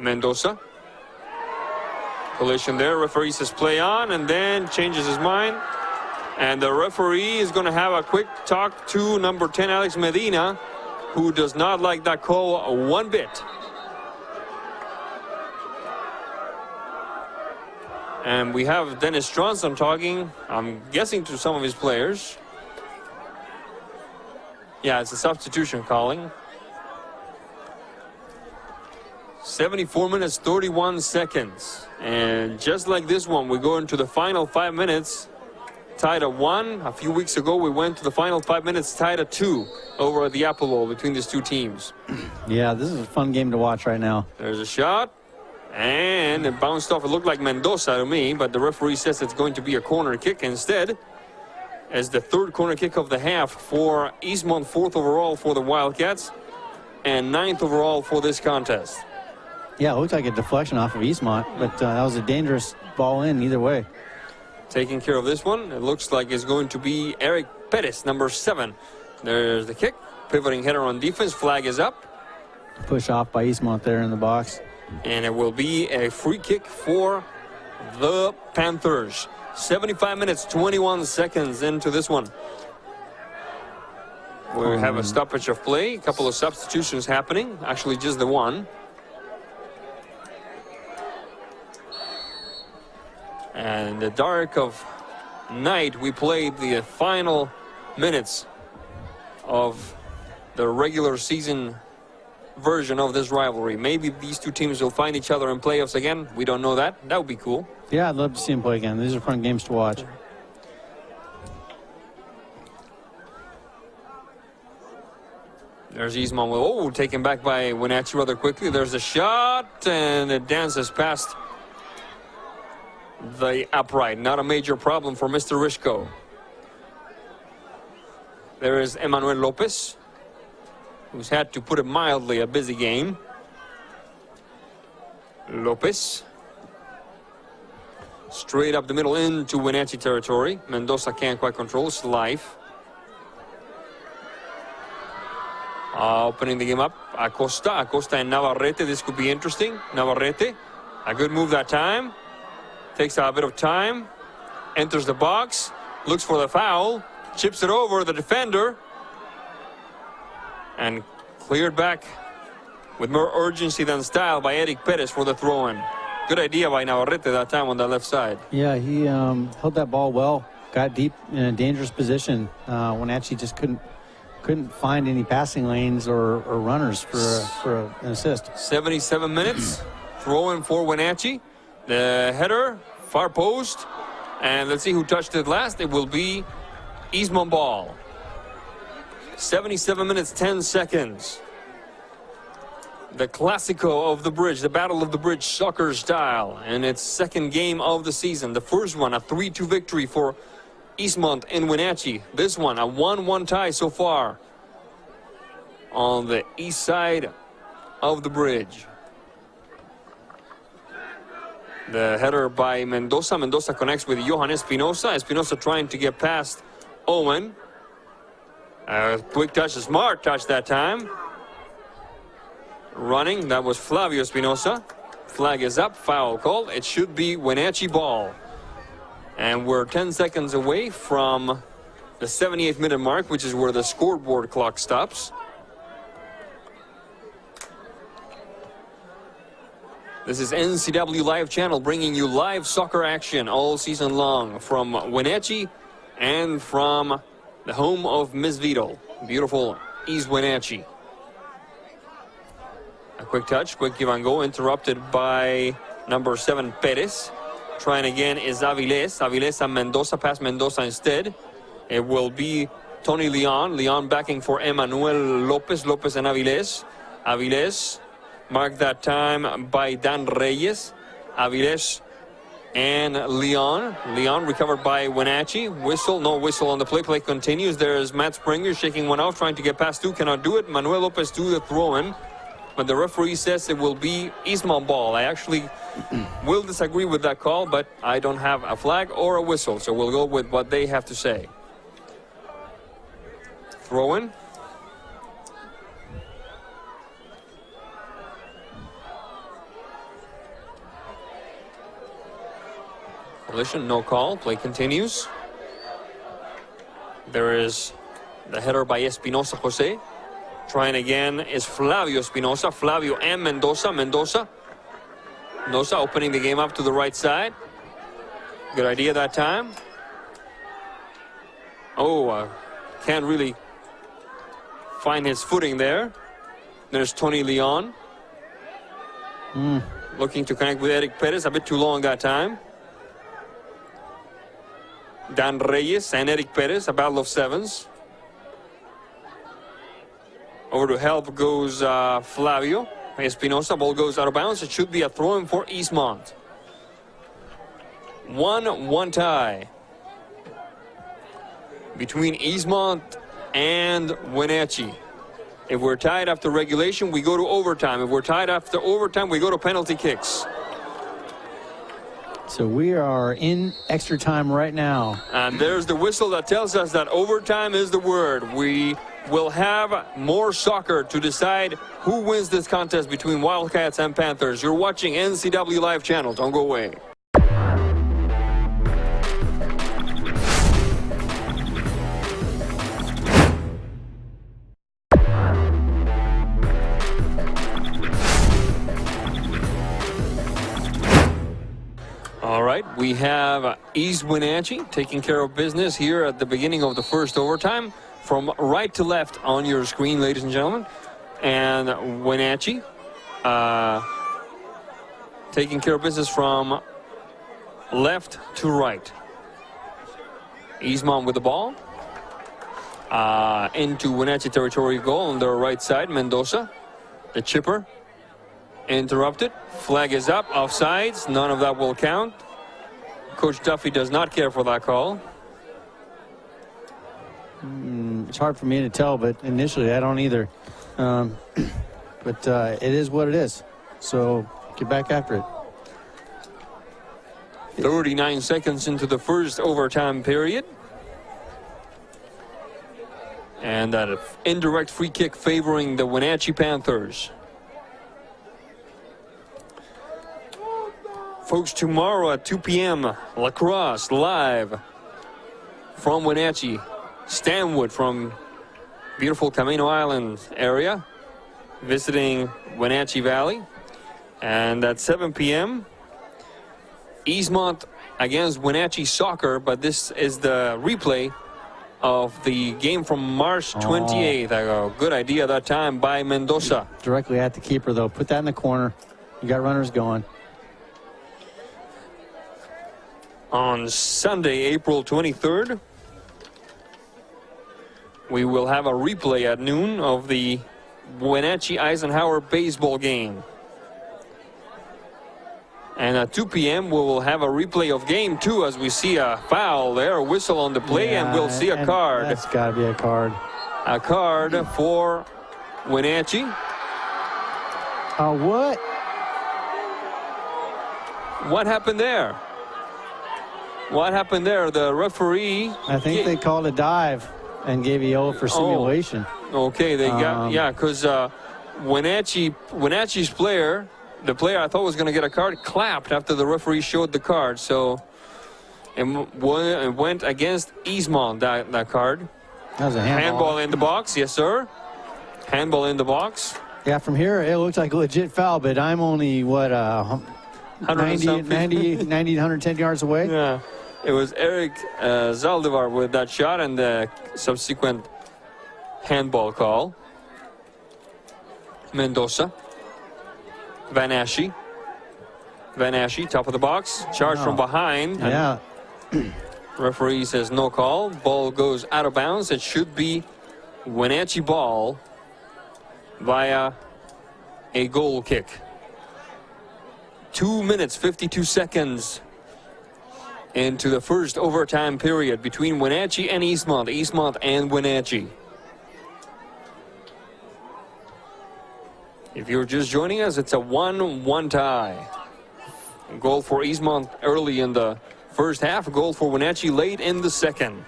Mendoza. Collision there. Referee says play on, and then changes his mind. And the referee is going to have a quick talk to number 10, Alex Medina, who does not like that call one bit. And we have Dennis Johnson talking, I'm guessing, to some of his players. Yeah, it's a substitution calling. 74 minutes, 31 seconds. And just like this one, we go into the final 5 minutes, tied at 1. A few weeks ago, we went to the final 5 minutes, tied at 2 over at the Apple Bowl between these two teams. Yeah, this is a fun game to watch right now. There's a shot. And it bounced off. It looked like Mendoza to me, but the referee says it's going to be a corner kick instead, as the third corner kick of the half for Eastmont, 4th overall for the Wildcats, and 9th overall for this contest. Yeah, it looked like a deflection off of Eastmont, but that was a dangerous ball in either way. Taking care of this one, it looks like it's going to be Eric Pettis, number 7. There's the kick. Pivoting header on defense. Flag is up. Push off by Eastmont there in the box. And it will be a free kick for the Panthers. 75 minutes, 21 seconds into this one. We have a stoppage of play. A couple of substitutions happening. Actually, just the one. And in the dark of night, we played the final minutes of the regular season version of this rivalry. Maybe these two teams will find each other in playoffs again. We don't know that. That would be cool. Yeah, I'd love to see them play again. These are fun games to watch. There's Eastmont. Oh, taken back by Wenatchee rather quickly. There's a shot, and it dances past the upright. Not a major problem for Mr. Rishko. There is Emmanuel Lopez, who's had, to put it mildly, a busy game. Lopez. Straight up the middle into Wenatchee territory. Mendoza can't quite control his life. Opening the game up. Acosta and Navarrete. This could be interesting. Navarrete. A good move that time. Takes a bit of time. Enters the box. Looks for the foul. Chips it over the defender. And cleared back with more urgency than style by Eric Perez for the throw-in. Good idea by Navarrete that time on the left side. Yeah, he held that ball well. Got deep in a dangerous position. Wenatchee just couldn't find any passing lanes or runners for an assist. 77 minutes. Throw-in for Wenatchee. The header, far post. And let's see who touched it last. It will be Eastmont ball. 77 minutes, 10 seconds. The Clásico of the Bridge, the Battle of the Bridge soccer style, and its second game of the season. The first one, a 3-2 victory for Eastmont in Wenatchee. This one, a 1-1 tie so far on the east side of the bridge. The header by Mendoza. Mendoza connects with Johan Espinosa. Espinosa trying to get past Owen. Quick touch, a smart touch that time. Running, that was Flavio Espinosa. Flag is up, foul called. It should be Wenatchee ball. And we're 10 seconds away from the 78th minute mark, which is where the scoreboard clock stops. This is NCW Live Channel bringing you live soccer action all season long from Wenatchee and from the home of Miss Vito, beautiful East Wenatchee. A quick touch, quick give and go, interrupted by number 7, Perez. Trying again is Aviles. Aviles and Mendoza, pass Mendoza instead. It will be Tony Leon. Leon backing for Emmanuel Lopez. Lopez and Aviles. Aviles marked that time by Dan Reyes. Aviles and Leon. Leon recovered by Wenatchee. Whistle, no whistle on the play. Play continues. There's Matt Springer shaking one off, trying to get past two. Cannot do it. Manuel Lopez do the throw-in. But the referee says it will be Eastmont ball. I actually will disagree with that call, but I don't have a flag or a whistle, so we'll go with what they have to say. Throw-in. Collision, no call. Play continues. There is the header by Espinosa Jose. Trying again is Flavio Espinosa. Flavio and Mendoza. Mendoza opening the game up to the right side. Good idea that time. Can't really find his footing there. There's Tony Leon. Looking to connect with Eric Perez. A bit too long that time. Dan Reyes and Eric Perez, a battle of sevens. Over to help goes Flavio Espinosa. Ball goes out of bounds. It should be a throw-in for Eastmont. 1-1 tie between Eastmont and Wenatchee. If we're tied after regulation, we go to overtime. If we're tied after overtime, we go to penalty kicks. So we are in extra time right now. And there's the whistle that tells us that overtime is the word. We will have more soccer to decide who wins this contest between Wildcats and Panthers. You're watching NCW Live Channel. Don't go away. All right, we have East Wenatchee taking care of business here at the beginning of the first overtime. From right to left on your screen, ladies and gentlemen. And Wenatchee taking care of business from left to right. Eastmont with the ball. Into Wenatchee territory goal on their right side. Mendoza, the chipper. Interrupted. Flag is up. Offsides. None of that will count. Coach Duffy does not care for that call. It's hard for me to tell, but initially I don't either. But it is what it is. So get back after it. 39 seconds into the first overtime period. And that indirect free kick favoring the Wenatchee Panthers. Folks, tomorrow at 2 p.m., lacrosse live from Wenatchee. Stanwood from beautiful Camino Island area, visiting Wenatchee Valley. And at 7 p.m., Eastmont against Wenatchee Soccer, but this is the replay of the game from March 28th. Good idea that time by Mendoza. Directly at the keeper, though. Put that in the corner. You got runners going. On Sunday, April 23rd, we will have a replay at noon of the Wenatchee-Eisenhower baseball game. And at 2 p.m., we will have a replay of game 2 as we see a foul there, a whistle on the play, and we'll see a card. That's got to be a card. A card for Wenatchee. What? What happened there? What happened there? The referee. I think they called a dive and gave a yellow for simulation. Okay, they got, because Wenatchee's player, the player I thought was going to get a card, clapped after the referee showed the card. So it went against Eastmont, that card. That was a Handball in the box, yes, sir. Handball in the box. Yeah, from here, it looks like a legit foul, but I'm only, 90, 110 yards away? Yeah. It was Eric Zaldivar with that shot and the subsequent handball call. Mendoza. Van Ashie, top of the box. Charge from behind. Yeah. Referee says no call. Ball goes out of bounds. It should be Wenatchee ball via a goal kick. 2 minutes, 52 seconds into the first overtime period between Wenatchee and Eastmont and Wenatchee. If you're just joining us, it's a 1-1 tie. A goal for Eastmont early in the first half, a goal for Wenatchee late in the second.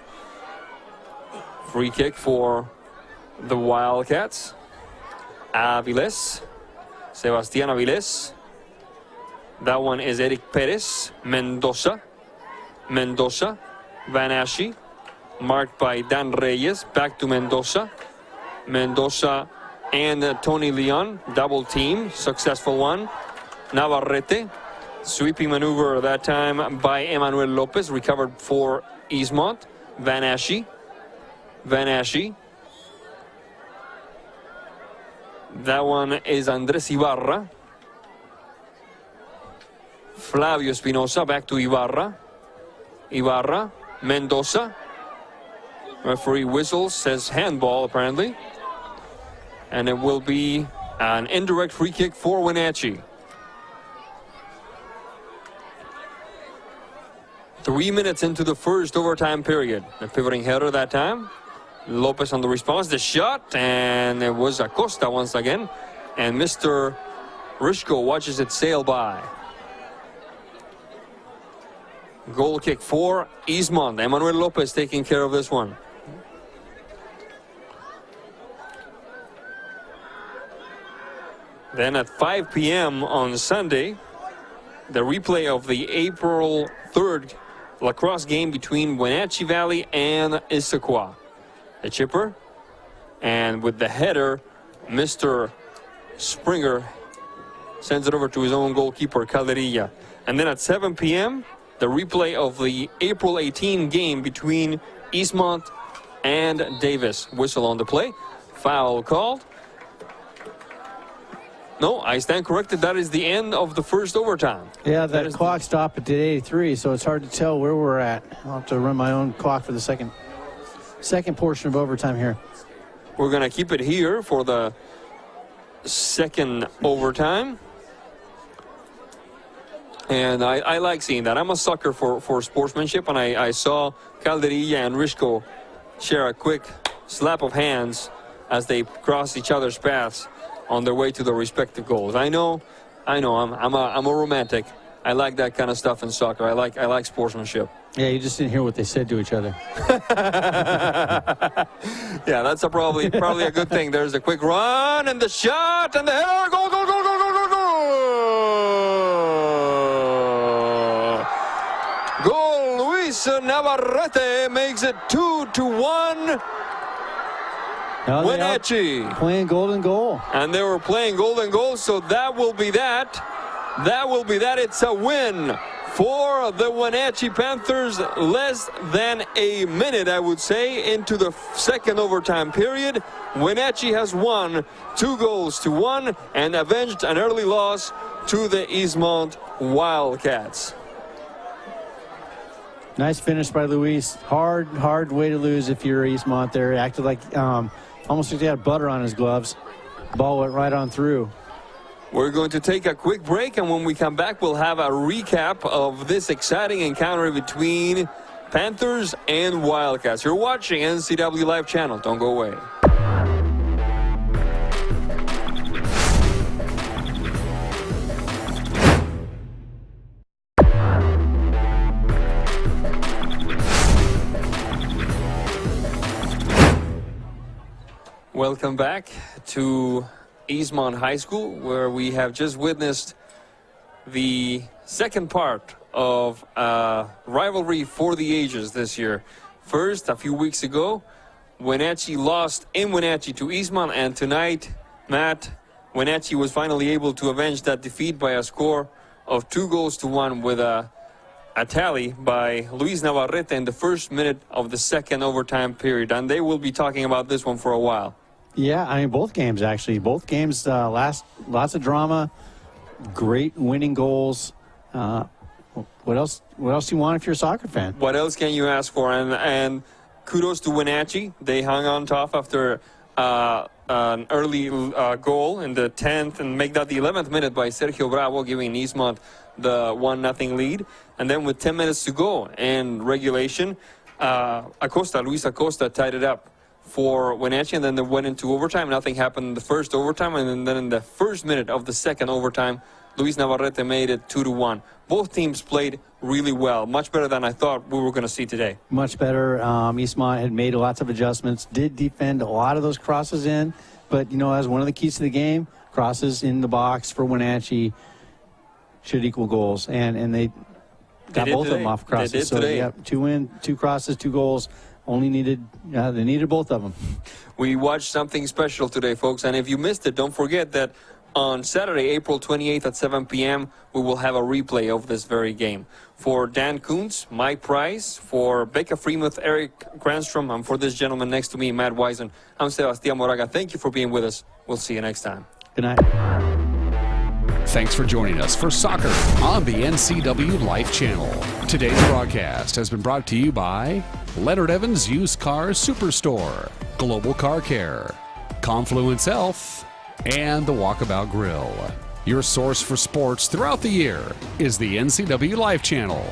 Free kick for the Wildcats. Aviles, Sebastián Aviles. That one is Eric Perez. Mendoza, Van Ashie, marked by Dan Reyes. Back to Mendoza. And Tony Leon, double team, successful one. Navarrete, sweeping maneuver that time by Emmanuel Lopez, recovered for Eastmont. Van Ashie. That one is Andres Ibarra. Flavio Espinosa, back to Ibarra. Mendoza. Referee whistles, says handball apparently. And it will be an indirect free kick for Wenatchee. 3 minutes into the first overtime period. The pivoting header that time. Lopez on the response, the shot, and it was Acosta once again. And Mr. Rishko watches it sail by. Goal kick for Eastmont. Emmanuel Lopez taking care of this one. Then at 5 p.m. on Sunday, the replay of the April 3rd lacrosse game between Wenatchee Valley and Issaquah. The chipper, and with the header, Mr. Springer sends it over to his own goalkeeper, Calderilla. And then at 7 p.m., the replay of the April 18 game between Eastmont and Davis. Whistle on the play. Foul called. No, I stand corrected. That is the end of the first overtime. Yeah, that clock stopped at 83, so it's hard to tell where we're at. I'll have to run my own clock for the second portion of overtime here. We're going to keep it here for the second overtime. And I like seeing that. I'm a sucker for sportsmanship, and I saw Calderilla and Rishko share a quick slap of hands as they cross each other's paths on their way to their respective goals. I know, I'm a romantic. I like that kind of stuff in soccer. I like sportsmanship. Yeah, you just didn't hear what they said to each other. Yeah, that's probably a good thing. There's a quick run and the shot and the header. Goal, goal, goal, goal, goal, goal, goal! Goal, Luis Navarrete makes it 2-1. Wenatchee playing golden goal. And they were playing golden goal, so that will be that. It's a win for the Wenatchee Panthers. Less than a minute, I would say, into the second overtime period. Wenatchee has won 2-1 and avenged an early loss to the Eastmont Wildcats. Nice finish by Luis. Hard way to lose if you're Eastmont there. Acted like almost like he had butter on his gloves. Ball went right on through. We're going to take a quick break, and when we come back, we'll have a recap of this exciting encounter between Panthers and Wildcats. You're watching NCW Live Channel. Don't go away. Welcome back to Eastmont High School, where we have just witnessed the second part of a rivalry for the ages this year. First, a few weeks ago, Wenatchee lost in Wenatchee to Eastmont, and tonight, Matt, Wenatchee was finally able to avenge that defeat by a score of 2-1 with a tally by Luis Navarrete in the first minute of the second overtime period. And they will be talking about this one for a while. Yeah, I mean, both games, actually. Both games, lots of drama, great winning goals. What else do you want if you're a soccer fan? What else can you ask for? And kudos to Wenatchee. They hung on tough after an early goal in the 10th and make that the 11th minute by Sergio Bravo, giving Eastmont the 1-0 lead. And then with 10 minutes to go in regulation, Luis Acosta tied it up for Wenatchee, and then they went into overtime. Nothing happened in the first overtime, and then in the first minute of the second overtime, Luis Navarrete made it 2-1. Both teams played really well, much better than I thought we were going to see today. Much better. Eastmont had made lots of adjustments, did defend a lot of those crosses in, but, as one of the keys to the game, crosses in the box for Wenatchee should equal goals, and they got both of them off crosses. They did so, today. Yeah, 2 crosses, 2 goals. Only needed, they needed both of them. We watched something special today, folks, and if you missed it, don't forget that on Saturday, April 28th at 7 p.m., we will have a replay of this very game. For Dan Kuntz, Mike Price, for Becca Freemuth, Eric Granstrom, and for this gentleman next to me, Matt Wisen, I'm Sebastián Moraga. Thank you for being with us. We'll see you next time. Good night. Thanks for joining us for Soccer on the NCW Life Channel. Today's broadcast has been brought to you by Leonard Evans Used Car Superstore, Global Car Care, Confluence Health, and the Walkabout Grill. Your source for sports throughout the year is the NCW Life Channel.